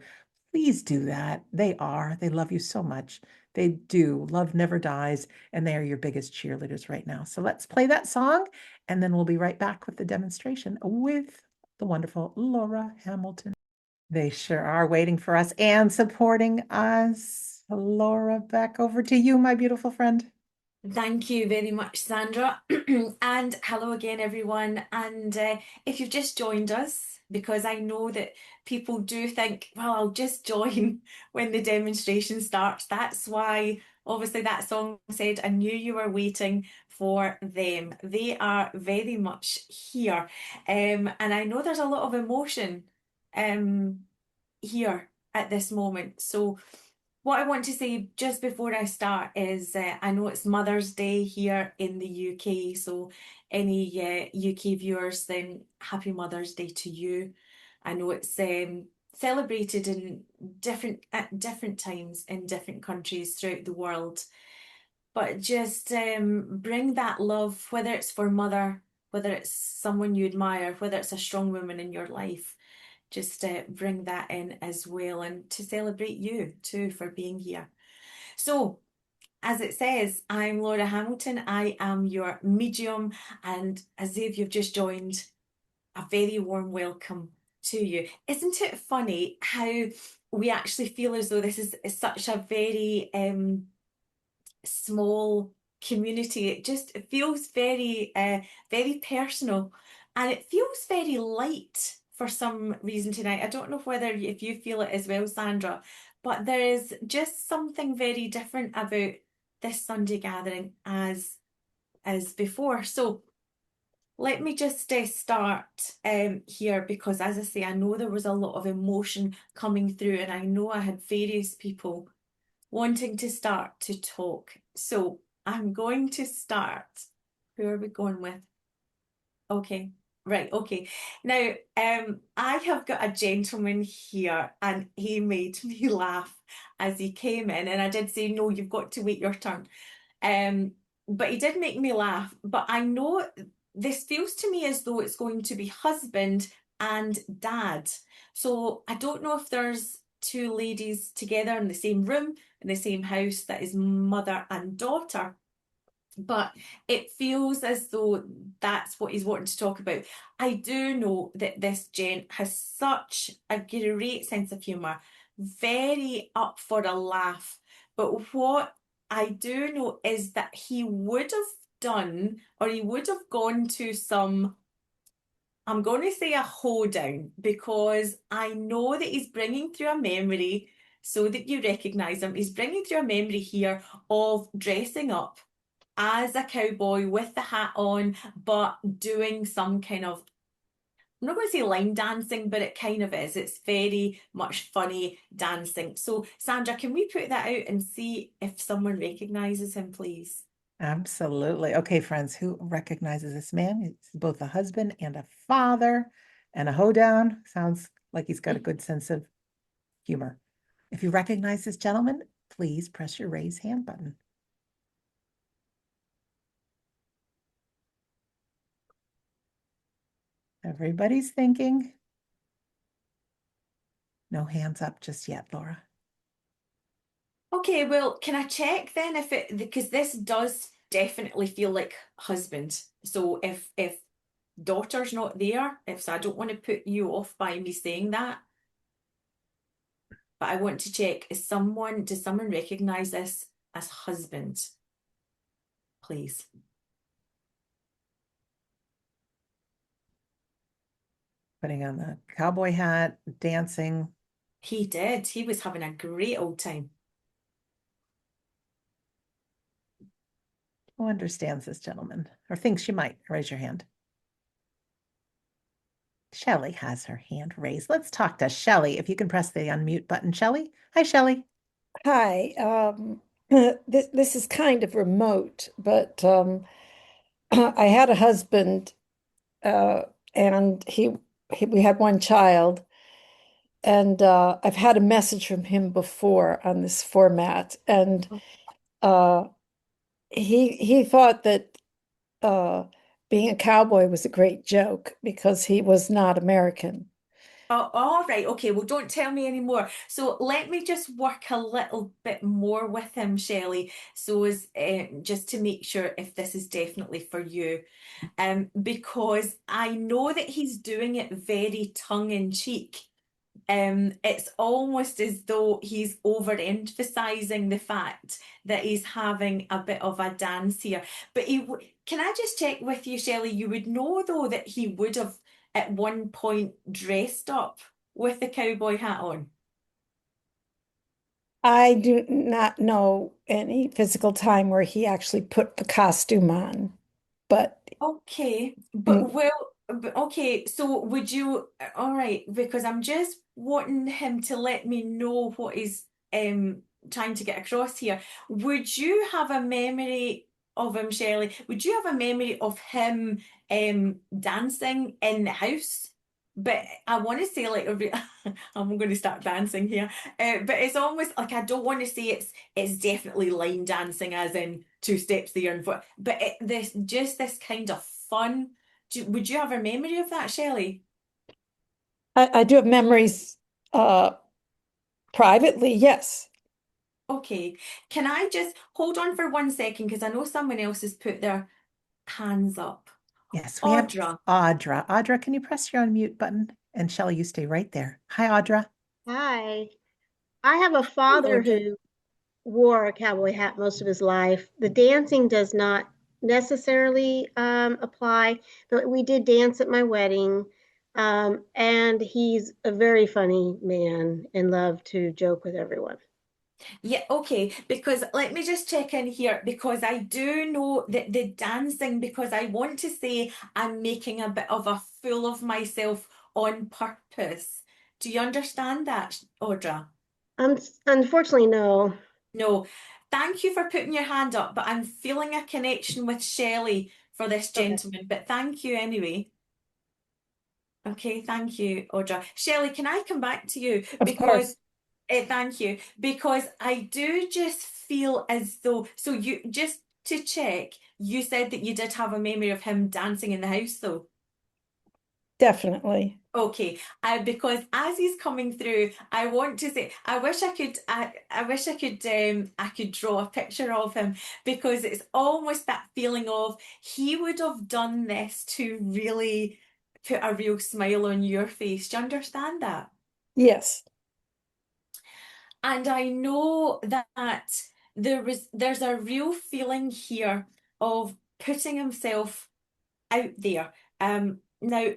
please do that. They love you so much. They do. Love never dies, and they are your biggest cheerleaders right now. So let's play that song, and then we'll be right back with the demonstration with the wonderful Laura Hamilton. They sure are waiting for us and supporting us. Laura, back over to you, my beautiful friend. Thank you very much, Sandra. And hello again, everyone. And if you've just joined us, because I know that people do think, well, I'll just join when the demonstration starts. That's why, obviously, that song said, I knew you were waiting for them. They are very much here. And I know there's a lot of emotion um, here at this moment. So, what I want to say just before I start is I know it's Mother's Day here in the UK, so any UK viewers, then happy Mother's Day to you. I know it's celebrated in different at different times in different countries throughout the world, but just bring that love, whether it's for mother, whether it's someone you admire, whether it's a strong woman in your life, just bring that in as well, and to celebrate you too for being here. So, as it says, I'm Laura Hamilton. I am your medium, and as if you've just joined, a very warm welcome to you. Isn't it funny how we actually feel as though is such a very small community? It feels very personal, and it feels very light for some reason tonight. I don't know whether if you feel it as well, Sandra, but there is just something very different about this Sunday gathering as before. So let me just start here, because as I say, I know there was a lot of emotion coming through, and I know I had various people wanting to start to talk. So I'm going to start. Who are we going with? Okay. Right, okay. Now, I have got a gentleman here, and he made me laugh as he came in, and I did say, no, you've got to wait your turn. Um, but he did make me laugh. But I know this feels to me as though it's going to be husband and dad. So I don't know if there's two ladies together in the same room, in the same house, that is mother and daughter. But it feels as though that's what he's wanting to talk about. I do know that this gent has such a great sense of humour, very up for a laugh. But what I do know is that he would have done, or he would have gone to some, I'm going to say a hoedown, because I know that he's bringing through a memory so that you recognise him. He's bringing through a memory here of dressing up as a cowboy with the hat on, but doing some kind of, I'm not going to say line dancing, but it kind of is. It's very much funny dancing. So, Sandra, can we put that out and see if someone recognises him, please? Absolutely. Okay, friends, who recognizes this man? He's both a husband and a father and a hoedown. Sounds like he's got a good sense of humor. If you recognize this gentleman, please press your raise hand button. Everybody's thinking. No hands up just yet, Laura. Okay, well, can I check then if it, because this does definitely feel like husband. So if daughter's not there, if so I don't want to put you off by me saying that, but I want to check, does someone recognize this as husband, please? Putting on the cowboy hat, dancing. He did. He was having a great old time. Who understands this gentleman or thinks she might? Raise your hand. Shelley has her hand raised. Let's talk to Shelley. If you can press the unmute button, Shelley. Hi, Shelley. Hi, this is kind of remote, but I had a husband, uh, and we had one child, and I've had a message from him before on this format, and uh, he thought that uh, being a cowboy was a great joke because he was not American. Oh, all right. Okay. Well, don't tell me anymore. So let me just work a little bit more with him, Shelley. So as just to make sure if this is definitely for you, because I know that he's doing it very tongue in cheek. It's almost as though he's overemphasizing the fact that he's having a bit of a dance here. But can I just check with you, Shelley? You would know though that he would have at one point dressed up with the cowboy hat on. I do not know any physical time where he actually put the costume on, but Okay, mm, okay, so would you, all right, because I'm just wanting him to let me know what he's trying to get across here. Would you have a memory of him, Shelley? Would you have a memory of him dancing in the house? But I want to say like I'm going to start dancing here. But it's almost like I don't want to say it's definitely line dancing as in two steps there and foot, but this just this kind of fun. Would you have a memory of that, Shelley? I do have memories uh, privately, yes. Okay. Can I just hold on for 1 second because I know someone else has put their hands up. Yes, we have Audra. Audra. Audra, can you press your unmute button? And Shelley, you stay right there. Hi, Audra. Hi. I have a Hi, father Audra. who wore a cowboy hat most of his life. The dancing does not necessarily apply, but we did dance at my wedding. And he's a very funny man and loved to joke with everyone. Yeah, okay, because let me just check in here because I do know that the dancing, because I want to say I'm making a bit of a fool of myself on purpose. Do you understand that, Audra? Unfortunately, no. No. Thank you for putting your hand up, but I'm feeling a connection with Shelley for this Okay. gentleman. But thank you anyway. Okay, thank you, Audra. Shelley, can I come back to you? Of Because course, thank you. Because I do just feel as though, so you just to check, you said that you did have a memory of him dancing in the house though. definitely. Okay, because as he's coming through, I want to say, I wish I could draw a picture of him because it's almost that feeling of he would have done this to really put a real smile on your face. Do you understand that? Yes, And I know that there's a real feeling here of putting himself out there. Now,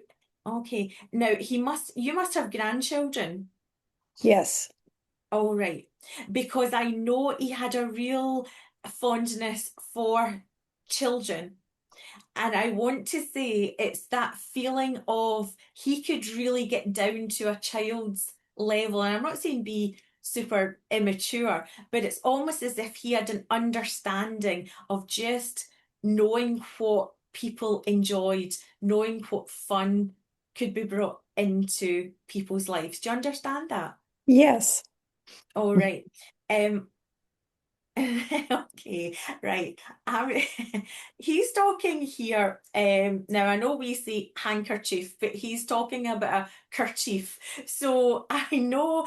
okay, now you must have grandchildren. yes, All right. Because I know he had a real fondness for children. And I want to say it's that feeling of he could really get down to a child's level. And I'm not saying be super immature, but it's almost as if he had an understanding of just knowing what people enjoyed, knowing what fun could be brought into people's lives. Do you understand that? yes. All right. Um, Okay, right. I, he's talking here. Now I know we say handkerchief, but he's talking about a kerchief. So I know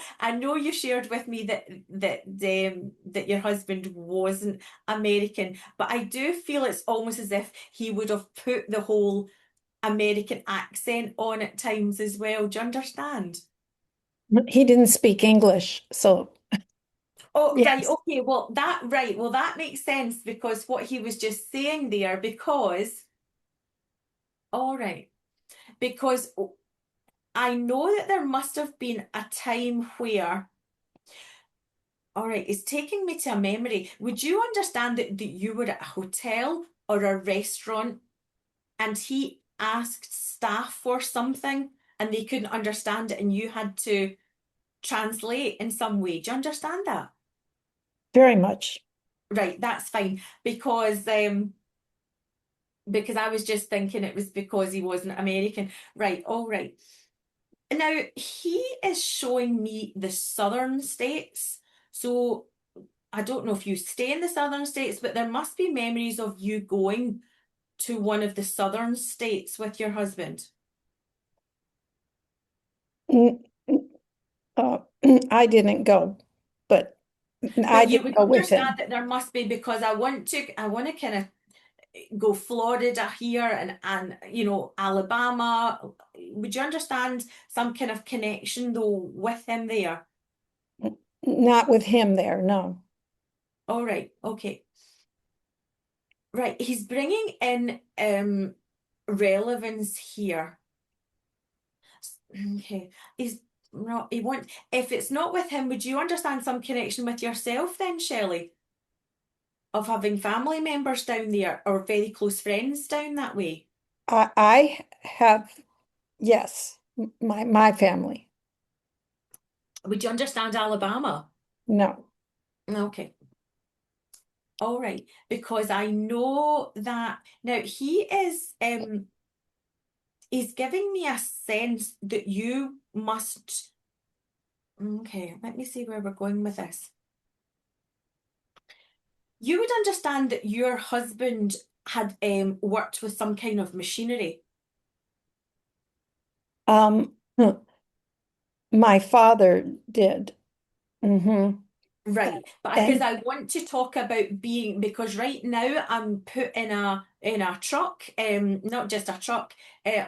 you shared with me that your husband wasn't American, but I do feel it's almost as if he would have put the whole American accent on at times as well. Do you understand? He didn't speak English, so Oh, right, yes. okay, well that makes sense because what he was just saying there, because all right, because I know that there must have been a time where, all right, it's taking me to a memory. Would you understand that you were at a hotel or a restaurant and he asked staff for something and they couldn't understand it and you had to translate in some way? Do you understand that? Very much. Right, that's fine because I was just thinking it was because he wasn't American. Right, all right. Now, he is showing me the southern states. So I don't know if you stay in the southern states, but there must be memories of you going to one of the southern states with your husband. N- Uh, I didn't go, but I But you didn't would go with understand him. that there must be because I want to kind of go Florida here and Alabama. Would you understand some kind of connection though with him there? Not with him there, no. All right, okay. Right, he's bringing in relevance here. Okay, he's not. He want if it's not with him, would you understand some connection with yourself then, Shelley, of having family members down there or very close friends down that way? I have, yes, my family. Would you understand Alabama? No. Okay. All right, because I know that now he's giving me a sense that you must. Okay, let me see where we're going with this. You would understand that your husband had worked with some kind of machinery. Um, my father did. Hmm. Right, but because And I want to talk about being because right now I'm put in a truck, not just a truck,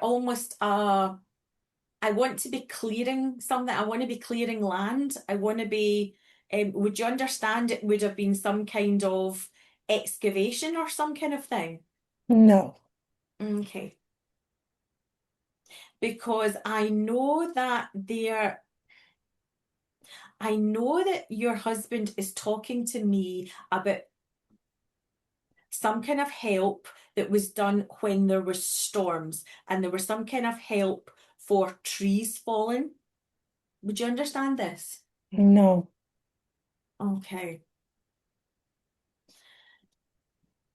almost I want to be clearing something. I want to be clearing land. I want to be. Would you understand? It would have been some kind of excavation or some kind of thing. no, Okay, because I know that your husband is talking to me about some kind of help that was done when there was storms and there was some kind of help for trees falling. Would you understand this? no. Okay.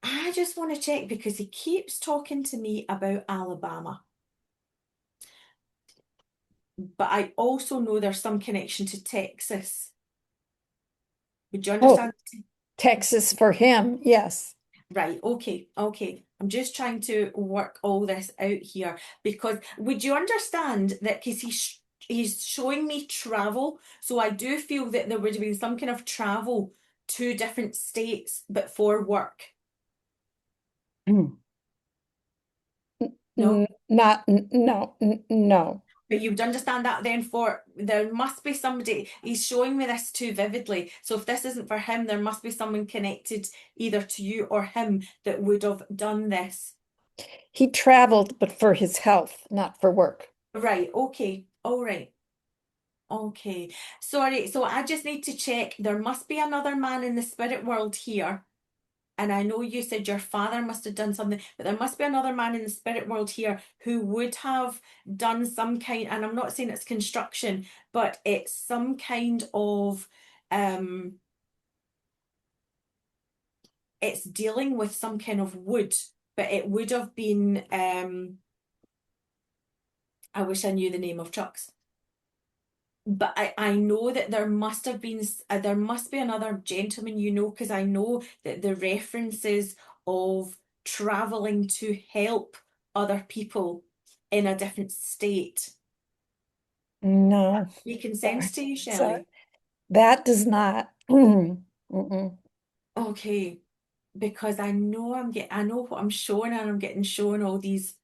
I just want to check because he keeps talking to me about Alabama. But I also know there's some connection to Texas. Would you Oh, understand? Texas for him, yes. Right, okay, okay. I'm just trying to work all this out here because would you understand that because he's showing me travel, so I do feel that there would have been some kind of travel to different states, but for work. Mm. No? No. But you would understand that then for there must be somebody, he's showing me this too vividly. So if this isn't for him, there must be someone connected either to you or him that would have done this. He traveled, but for his health, not for work. Right, okay, all right. Okay. Sorry, so I just need to check. There must be another man in the spirit world here. And I know you said your father must have done something, but there must be another man in the spirit world here who would have done some kind, and I'm not saying it's construction, but it's some kind of it's dealing with some kind of wood, but it would have been I wish I knew the name of trucks. but I know that there must have been there must be another gentleman, because I know that the references of traveling to help other people in a different state. No, Making sense sorry. to you, Sorry. Shelley? That does not. Mm-mm. Okay, because I know what I'm showing, and I'm getting shown all these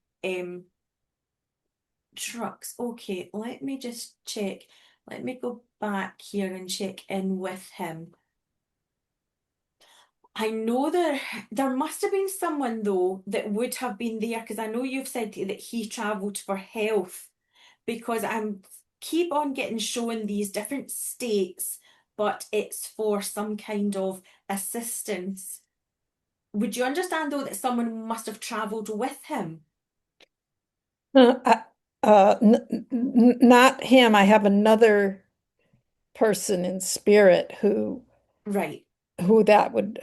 trucks. Okay, let me just check. Let me go back here and check in with him. I know there must have been someone though that would have been there, because I know you've said that he travelled for health, because I'm keep on getting shown these different states, but it's for some kind of assistance. Would you understand though that someone must have travelled with him? Uh, I- not him. I have another person in spirit Right, who that would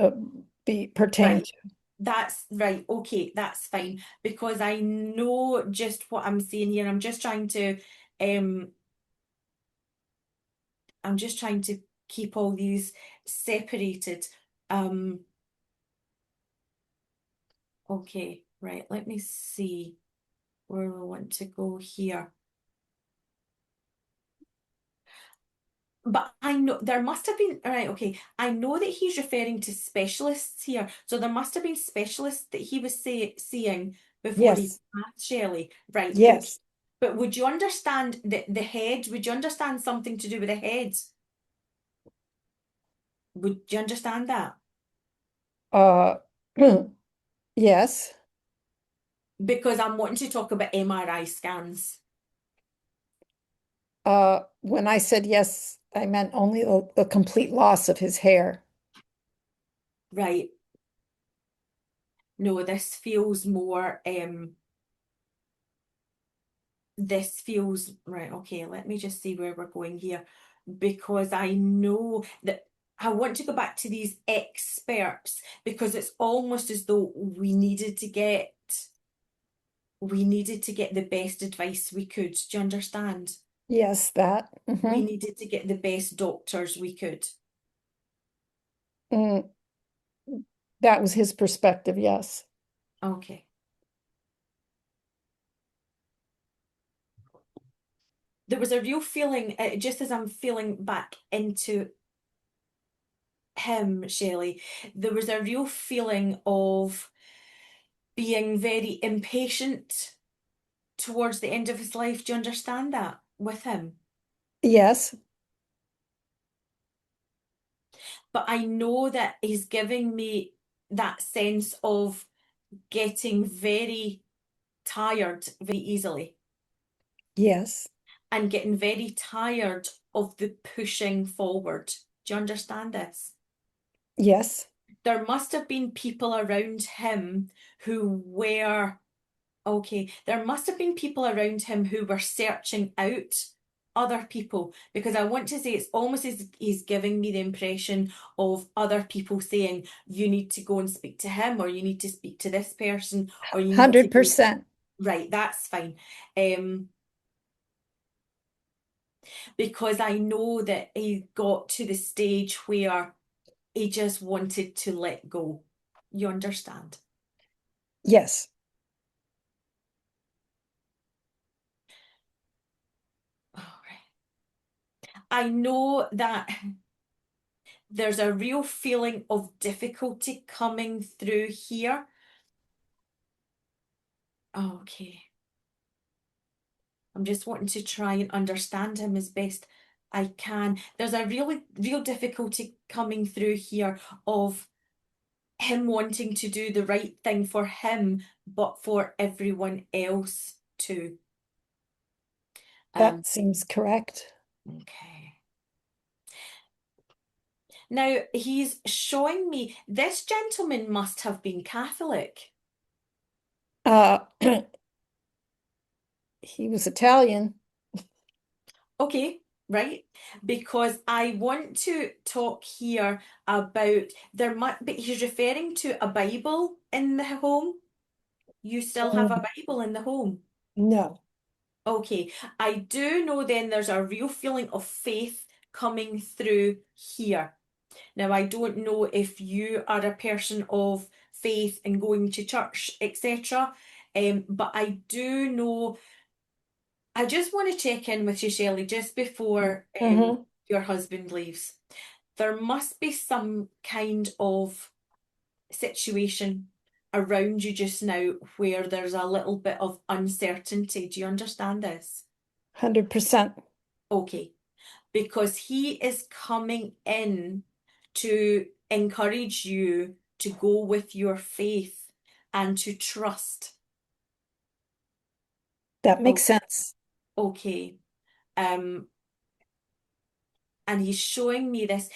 be pertain right. to. That's right. Okay, that's fine. Because I know just what I'm saying here. Um I'm just trying to keep all these separated. Um, okay, right. Let me see where we want to go here. But I know there must have been, right, okay. I know that he's referring to specialists here. So there must have been specialists that he was seeing before he Yes, passed Shelley. Right, okay. yes. But would you understand the head? Would you understand something to do with the head? Would you understand that? Uh, yes. Because I'm wanting to talk about MRI scans. When I said yes, I meant only the complete loss of his hair. Right. No, this feels right. Okay, let me just see where we're going here, because I know that I want to go back to these experts, because it's almost as though we needed to get the best advice we could. Do you understand? Yes, that. We needed to get the best doctors we could. Mm, that was his perspective, yes. Okay. There was a real feeling, just as I'm feeling back into him, Shelley, there was a real feeling of being very impatient towards the end of his life. Do you understand that with him? Yes, But I know that he's giving me that sense of getting very tired very easily, yes, and getting very tired of the pushing forward. Do you understand this? yes, There must have been people around him who were okay. There must have been people around him who were searching out other people, because I want to say it's almost as he's giving me the impression of other people saying, you need to go and speak to him, or you need to speak to this person, or you need to go. 100%. Right, that's fine. Um, because I know that he got to the stage where he just wanted to let go. You understand? Yes, All right. I know that there's a real feeling of difficulty coming through here. Okay. I'm just wanting to try and understand him as best I can. There's a really real difficulty coming through here of him wanting to do the right thing for him, but for everyone else too. that seems correct. Okay. Now he's showing me this gentleman must have been Catholic. Uh, he was Italian. Okay, right? Because I want to talk here about there might but he's referring to a Bible in the home. You still have Mm, a Bible in the home. no, Okay, I do know then there's a real feeling of faith coming through here. Now, I don't know if you are a person of faith and going to church, etc. But I do know, I just want to check in with you, Shelley, just before Mm-hmm. your husband leaves. There must be some kind of situation around you just now where there's a little bit of uncertainty. Do you understand this? 100%. Okay, because he is coming in to encourage you to go with your faith and to trust. That Oh, makes sense. okay. Um, and he's showing me this.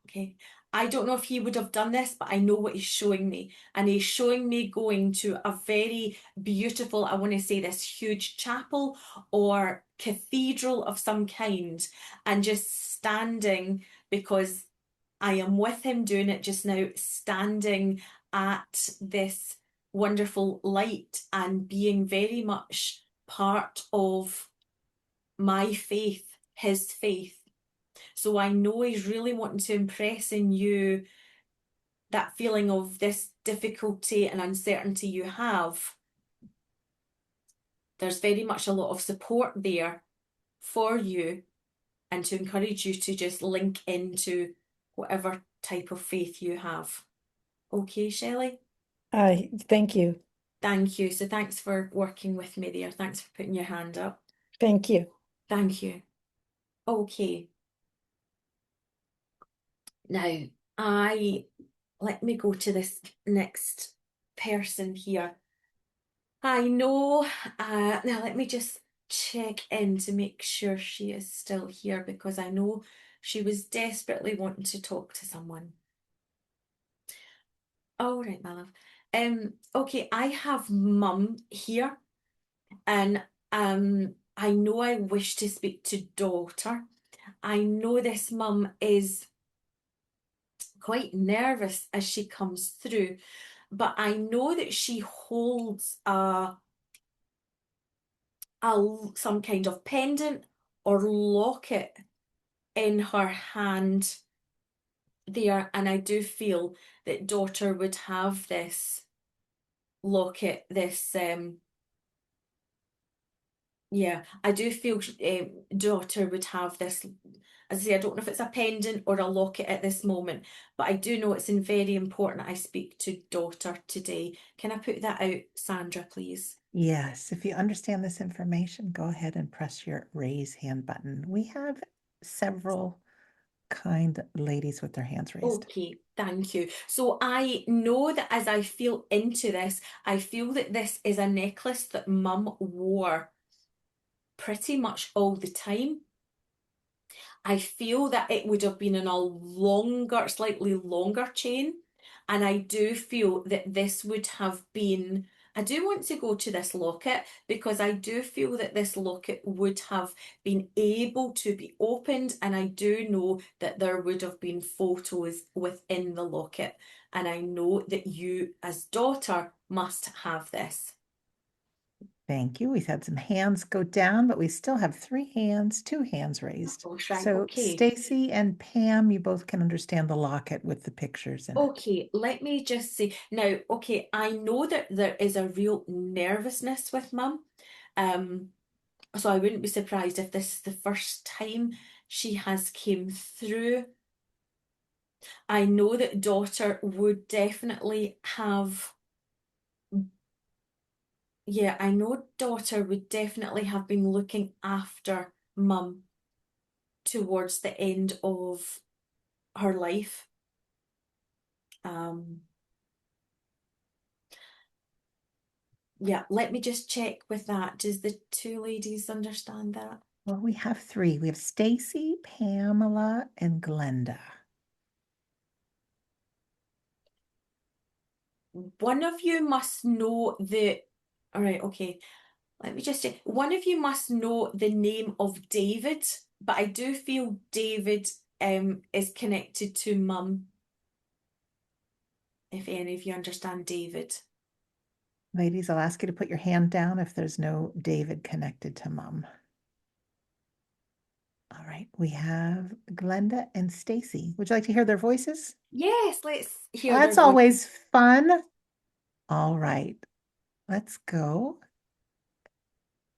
Okay. I don't know if he would have done this, but I know what he's showing me. And he's showing me going to a very beautiful, I want to say this huge chapel or cathedral of some kind, and just standing, because I am with him doing it just now, standing at this wonderful light and being very much part of my faith, his faith. So I know he's really wanting to impress in you that feeling of this difficulty and uncertainty you have. There's very much a lot of support there for you and to encourage you to just link into whatever type of faith you have. Okay, Shelley? I thank you. Thank you. So thanks for working with me there. Thanks for putting your hand up. Thank you. Thank you. Okay. Now, let me go to this next person here. I know, now let me just check in to make sure she is still here, because I know she was desperately wanting to talk to someone. All right, my love. Okay, I have mum here, and I know I wish to speak to daughter. I know this mum is quite nervous as she comes through, but I know that she holds some kind of pendant or locket in her hand there, and I do feel that daughter would have this locket, this yeah, I do feel daughter would have this. As I say, I don't know if it's a pendant or a locket at this moment, but I do know it's very important I speak to daughter today. Can I put that out, Sandra, please? Yes, if you understand this information, go ahead and press your raise hand button. We have several kind ladies with their hands raised. Okay, thank you. So I know that as I feel into this, I feel that this is a necklace that mum wore pretty much all the time. I feel that it would have been in a longer, slightly longer chain. And I do feel that this would have been, I do want to go to this locket because I do feel that this locket would have been able to be opened. And I do know that there would have been photos within the locket. And I know that you, as daughter, must have this. Thank you. We've had some hands go down, but we still have two hands raised. Oh, right, So okay. Stacy and Pam, you both can understand the locket with the pictures in it. Okay, let me just say now, okay, I know that there is a real nervousness with mum. So I wouldn't be surprised if this is the first time she has came through. I know that daughter would definitely have, yeah, I know daughter would definitely have been looking after mum towards the end of her life. Yeah, let me just check with that. Does the two ladies understand that? Well, we have three. We have Stacy, Pamela, and Glenda. One of you must know all right, okay. Let me just say, one of you must know the name of David, but I do feel David is connected to mum, if any of you understand David. Ladies, I'll ask you to put your hand down if there's no David connected to mom. All right, we have Glenda and Stacy. Would you like to hear their voices? Yes, let's hear That's their voice. always fun. All right, let's go.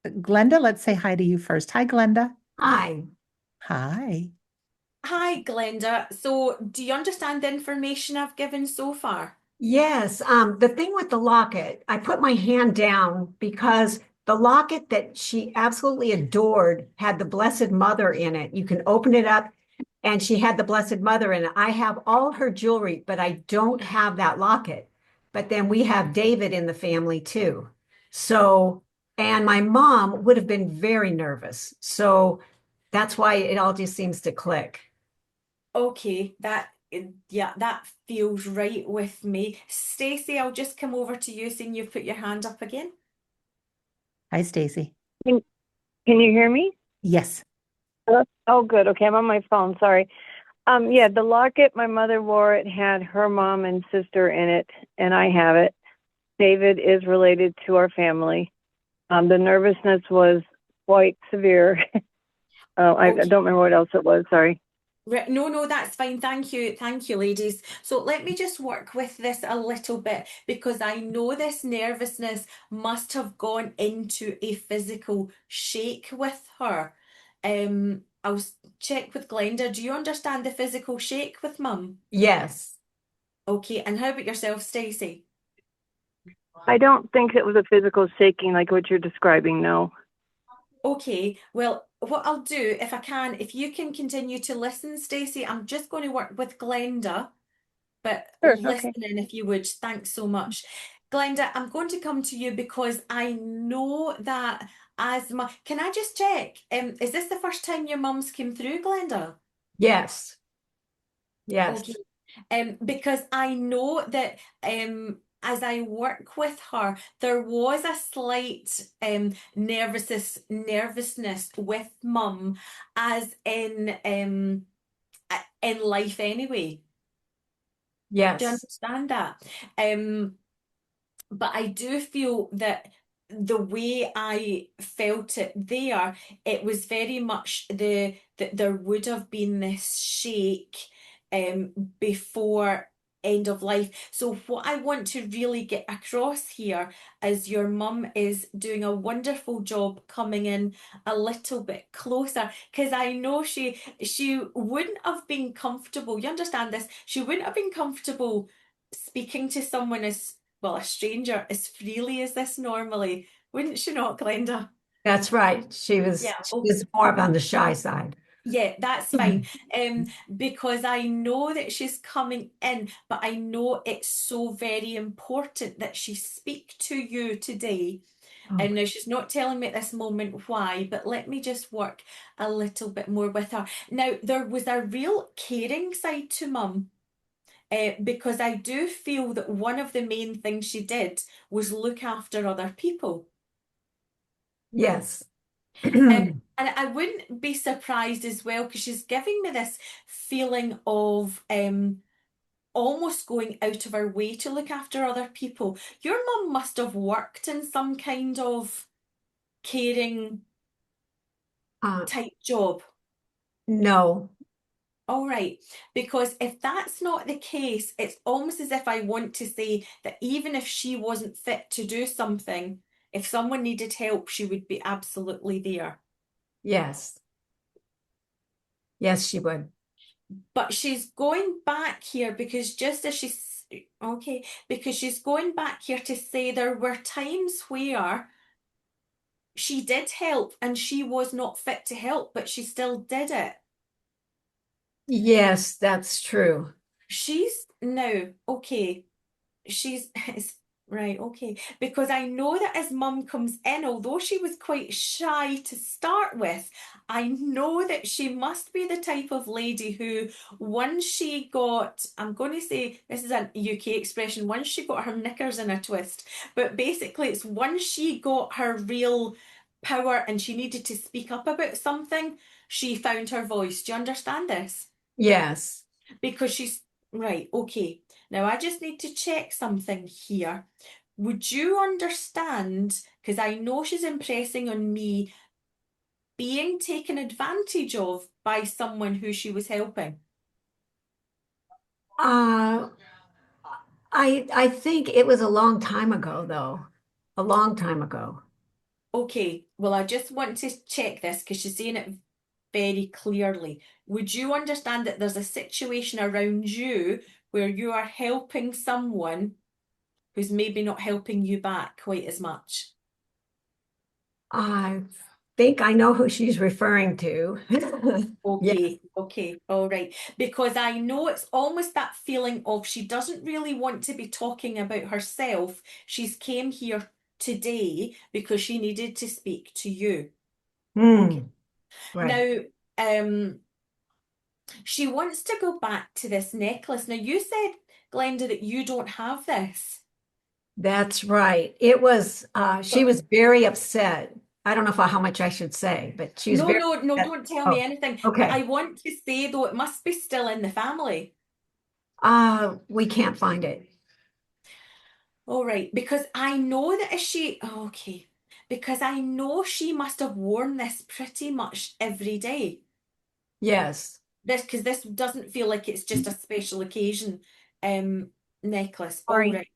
Glenda, let's say hi to you first. Hi, Glenda. Hi. Hi. Hi, Glenda. So, do you understand the information I've given so far? Yes, the thing with the locket, I put my hand down because the locket that she absolutely adored had the Blessed Mother in it. You can open it up and she had the Blessed Mother in it. I have all her jewelry, but I don't have that locket. But then we have David in the family too. So, and my mom would have been very nervous. So that's why it all just seems to click. Okay, yeah, that feels right with me. Stacey, I'll just come over to you seeing you've put your hand up again. Hi, Stacy. Can you hear me? Yes. Oh, good. Okay, I'm on my phone. Sorry. Yeah, the locket my mother wore, it had her mom and sister in it, and I have it. David is related to our family. The nervousness was quite severe. I Okay. don't remember what else it was. Sorry. No, that's fine. Thank you. Thank you, ladies. So let me just work with this a little bit because I know this nervousness must have gone into a physical shake with her. I'll check with Glenda. Do you understand the physical shake with mum? Yes. Okay, and how about yourself, Stacey? I don't think it was a physical shaking like what you're describing. No. Okay, well, what I'll do, if I can, if you can continue to listen, Stacey, I'm just going to work with Glenda, but Sure. Okay. listening if you would. Thanks so much. Glenda, I'm going to come to you because I know that asthma. Can I just check? Is this the first time your mum's came through, Glenda? Yes. Yes. Okay. Because I know that as I work with her, there was a slight nervousness with mum, as in life anyway. Do you Yes. understand that? Um, but I do feel that the way I felt it there, it was very much that there would have been this shake before end of life. So what I want to really get across here is your mum is doing a wonderful job coming in a little bit closer because I know she wouldn't have been comfortable. You understand this? She wouldn't have been comfortable speaking to someone as well, a stranger as freely as this normally, wouldn't she not, Glenda? That's right. She was Yeah, she was more on the shy side. yeah, that's fine. Because I know that she's coming in, but I know it's so very important that she speak to you today. Oh, And now she's not telling me at this moment why, but let me just work a little bit more with her. Now, there was a real caring side to mum. Because I do feel that one of the main things she did was look after other people. yes. And I wouldn't be surprised as well because she's giving me this feeling of almost going out of her way to look after other people. Your mum must have worked in some kind of caring Uh, type job. no. All right, because if that's not the case, it's almost as if I want to say that even if she wasn't fit to do something, if someone needed help, she would be absolutely there. Yes. Yes, she would. But she's going back here because just as she's okay, because she's going back here to say there were times where she did help and she was not fit to help, but she still did it. Yes, that's true. She's now okay. She's it's right, okay. Because I know that as mum comes in, although she was quite shy to start with, I know that she must be the type of lady who, once she got, I'm going to say this is a UK expression, once she got her knickers in a twist, but basically it's once she got her real power and she needed to speak up about something, she found her voice. Do you understand this? Yes. Because she's right, okay. Now I just need to check something here would you understand, because I know she's impressing on me, being taken advantage of by someone who she was helping? Uh, I think it was a long time ago, though. A long time ago. Okay, well, I just want to check this because she's saying it very clearly. Would you understand that there's a situation around you where you are helping someone who's maybe not helping you back quite as much? I think I know who she's referring to. Yeah. Okay, okay, all right. Because I know it's almost that feeling of she doesn't really want to be talking about herself. She's came here today because she needed to speak to you. Okay. Hmm. Right. Now, she wants to go back to this necklace. Now, you said, Glenda, that you don't have this. That's right. It was, she was very upset. I don't know how much I should say, but she was No, very no, no, upset. don't tell me Oh, anything. But I okay. want to say, though, it must be still in the family. We can't find it. All right, because I know that if she, oh, okay, because I know she must have worn this pretty much every day. Yes. Because this doesn't feel like it's just a special occasion necklace. All Sorry. right.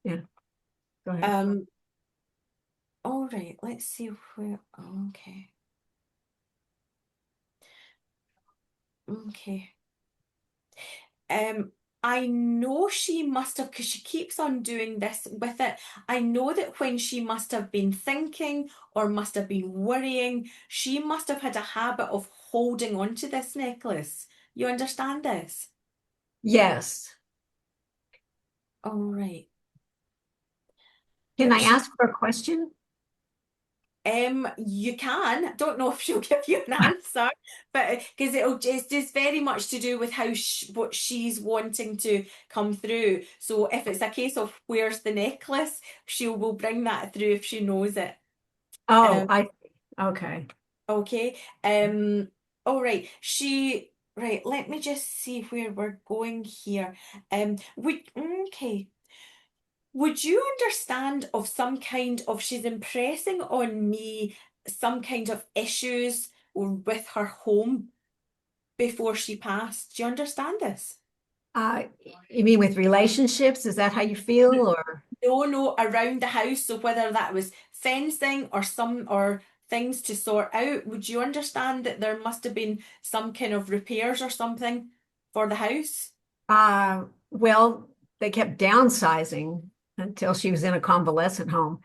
Yeah. Go ahead. Um, all right, let's see where, okay. Okay. Um, I know she must have, because she keeps on doing this with it. I know that when she must have been thinking or must have been worrying, she must have had a habit of holding on to this necklace. You understand this? Yes. All right. Can But I she, ask her a question? you can. Don't know if she'll give you an answer, but because it's just very much to do with how what she's wanting to come through. So if it's a case of where's the necklace, she will bring that through if she knows it. Oh, Um, okay. okay. All right. Right. Let me just see where we're going here. Okay. Would you understand of some kind of she's impressing on me some kind of issues with her home before she passed? Do you understand this? Uh, you mean with relationships? Is that how you feel or? No, no, around the house. So whether that was fencing or some or things to sort out, would you understand that there must have been some kind of repairs or something for the house? Well, they kept downsizing until she was in a convalescent home.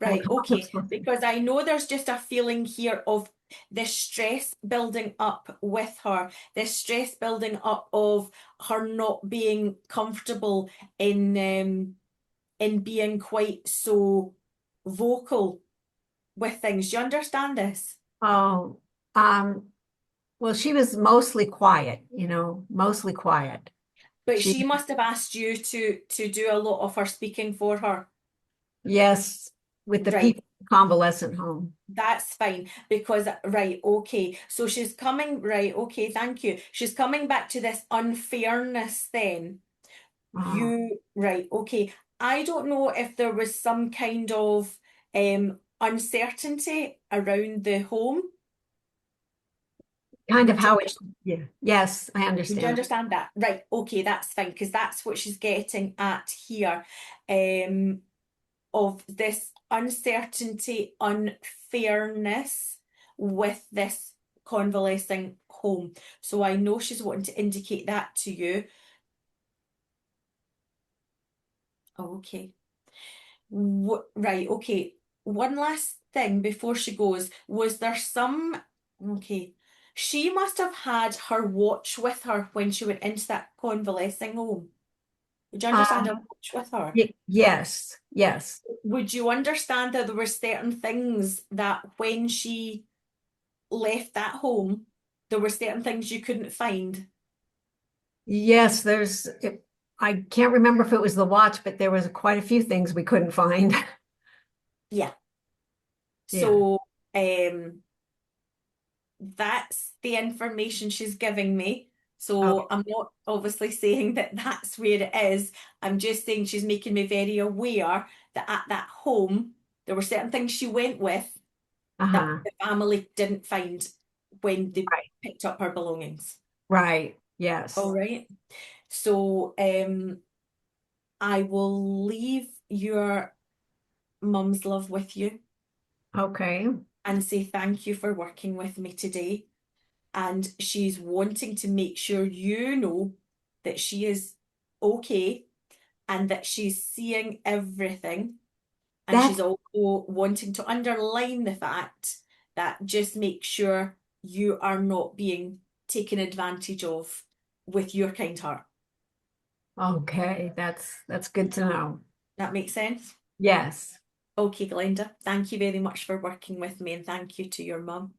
Right, okay. Because I know there's just a feeling here of this stress building up with her, this stress building up of her not being comfortable in being quite so vocal with things. Do you understand this? Oh, well, she was mostly quiet, mostly quiet. But She, she must have asked you to do a lot of her speaking for her. yes, with the Right. people in the convalescent home. That's fine because, right, okay. So she's coming, right, okay, thank you. She's coming back to this unfairness then. Uh, Right, okay. I don't know if there was some kind of uncertainty around the home. kind of Would you, how it, yeah, yes, I would you understand. understand that? Right, okay, that's fine because that's what she's getting at here. Um, of this uncertainty, unfairness with this convalescing home. So I know she's wanting to indicate that to you. Okay. Right, okay. One last thing before she goes. Was there some, okay, she must have had her watch with her when she went into that convalescing home. Would you understand Um, a watch with her? yes, yes, Would you understand that there were certain things that when she left that home, there were certain things you couldn't find? yes, I can't remember if it was the watch, but there was quite a few things we couldn't find. Yeah. Yeah. So, that's the information she's giving me. So Okay. I'm not obviously saying that that's where it is. I'm just saying she's making me very aware that at that home, there were certain things she went with that Uh-huh. the family didn't find when they Right. picked up her belongings. Right. Yes. All right. So I will leave your mum's love with you Okay. and say thank you for working with me today. And she's wanting to make sure you know that she is okay and that she's seeing everything. And That she's also wanting to underline the fact that just make sure you are not being taken advantage of with your kind heart. okay. That's good to know. That makes sense? Yes. Okay, Glenda, thank you very much for working with me and thank you to your mum.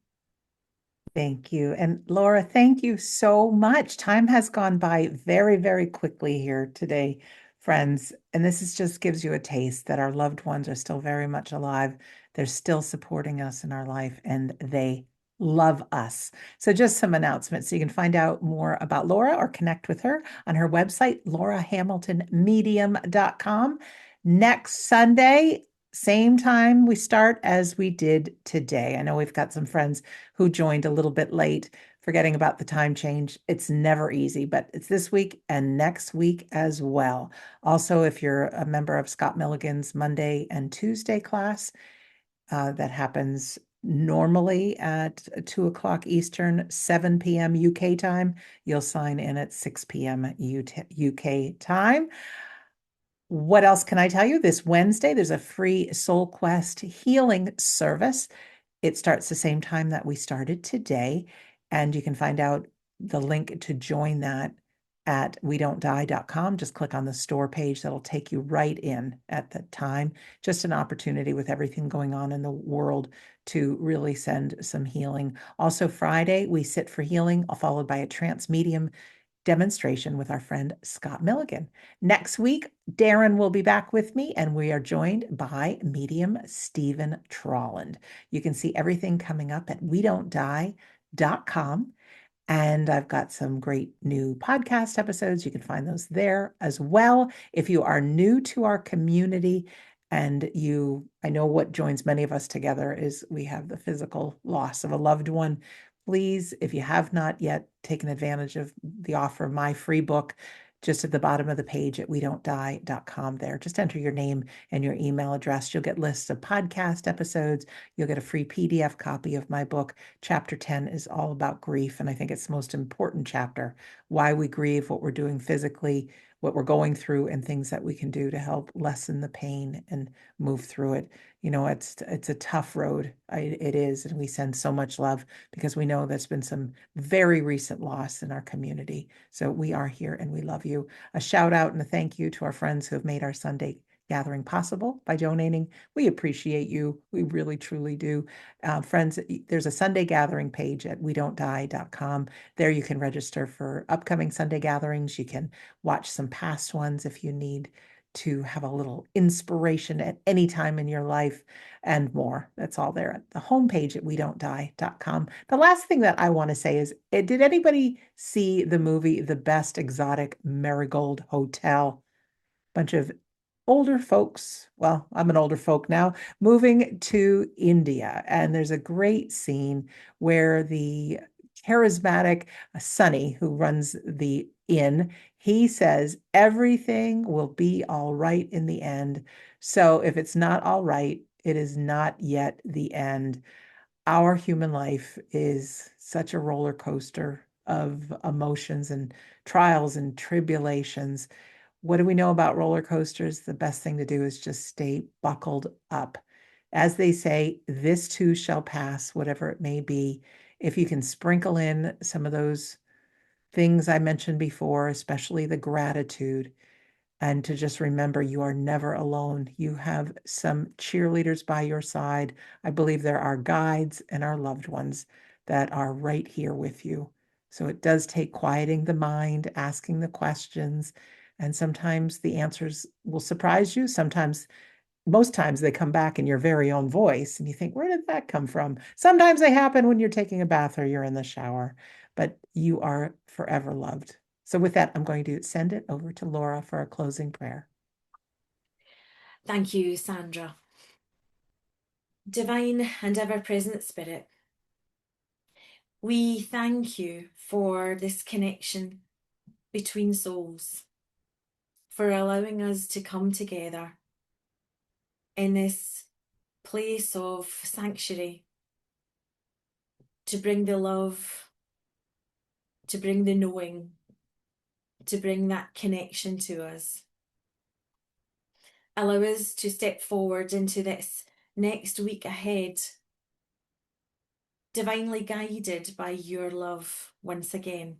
Thank you. And Laura, thank you so much. Time has gone by very, very quickly here today, friends. And this is just gives you a taste that our loved ones are still very much alive. They're still supporting us in our life and they love us. So just some announcements. So you can find out more about Laura or connect with her on her website, laurahamiltonmedium.com. Next Sunday, same time we start as we did today. I know we've got some friends who joined a little bit late, forgetting about the time change. It's never easy, but it's this week and next week as well. Also, if you're a member of Scott Milligan's Monday and Tuesday class, that happens normally at 2 o'clock Eastern, 7 p.m. UK time, you'll sign in at 6 p.m. UK time. What else can I tell you? This Wednesday, there's a free Soul Quest healing service. It starts the same time that we started today, and you can find out the link to join that at wedon'tdie.com. Just click on the store page. That'll take you right in at the time. Just an opportunity with everything going on in the world to really send some healing. Also, Friday, we sit for healing, followed by a trance medium demonstration with our friend Scott Milligan. Next week, Darren will be back with me, and we are joined by medium Stephen Trolland. You can see everything coming up at wedon'tdie.com. And I've got some great new podcast episodes. You can find those there as well. If you are new to our community and I know what joins many of us together is we have the physical loss of a loved one. Please, if you have not yet taken advantage of the offer of my free book, just at the bottom of the page at wedon'tdie.com there. Just enter your name and your email address. You'll get lists of podcast episodes. You'll get a free PDF copy of my book. Chapter 10 is all about grief, and I think it's the most important chapter, why we grieve, what we're doing physically, what we're going through, and things that we can do to help lessen the pain and move through it. You know, it's a tough road. It is, and we send so much love because we know there's been some very recent loss in our community. So we are here and we love you. A shout out and a thank you to our friends who have made our Sunday gathering possible by donating. We appreciate you. We really, truly do. Friends, there's a Sunday gathering page at wedon'tdie.com. There you can register for upcoming Sunday gatherings. You can watch some past ones if you need to have a little inspiration at any time in your life and more. That's all there at the homepage at wedon'tdie.com. The last thing that I want to say is, did anybody see the movie The Best Exotic Marigold Hotel? Bunch of older folks, well, I'm an older folk now, moving to India. And there's a great scene where the charismatic Sonny, who runs the inn, he says, everything will be all right in the end. So if it's not all right, it is not yet the end. Our human life is such a roller coaster of emotions and trials and tribulations. What do we know about roller coasters? The best thing to do is just stay buckled up. As they say, this too shall pass, whatever it may be. If you can sprinkle in some of those things I mentioned before, especially the gratitude, and to just remember you are never alone. You have some cheerleaders by your side. I believe there are guides and our loved ones that are right here with you. So it does take quieting the mind, asking the questions, and sometimes the answers will surprise you. Sometimes, most times they come back in your very own voice and you think, where did that come from? Sometimes they happen when you're taking a bath or you're in the shower, but you are forever loved. So with that, I'm going to send it over to Laura for a closing prayer. Thank you, Sandra. Divine and ever-present Spirit, we thank you for this connection between souls, for allowing us to come together in this place of sanctuary to bring the love, to bring the knowing, to bring that connection to us. Allow us to step forward into this next week ahead, divinely guided by your love once again,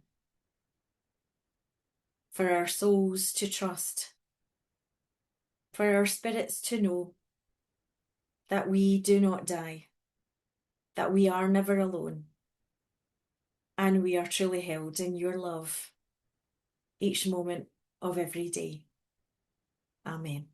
for our souls to trust, for our spirits to know that we do not die, that we are never alone, and we are truly held in your love each moment of every day. Amen.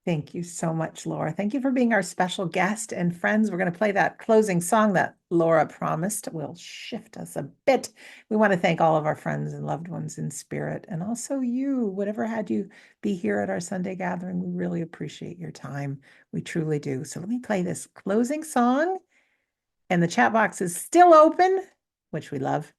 Thank you so much, Laura. Thank you for being our special guest. And friends, we're going to play that closing song that Laura promised will shift us a bit. We want to thank all of our friends and loved ones in spirit, and also you, whatever had you be here at our Sunday gathering. We really appreciate your time. We truly do. So let me play this closing song. And the chat box is still open, which we love.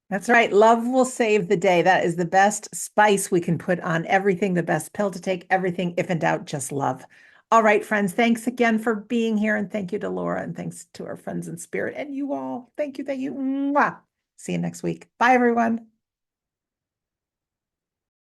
That's right. Love will save the day. That is the best spice we can put on everything, the best pill to take everything. If in doubt, just love. All right, friends. Thanks again for being here. And thank you to Laura. And thanks to our friends in spirit and you all. Thank you. Thank you. Mwah. See you next week. Bye, everyone.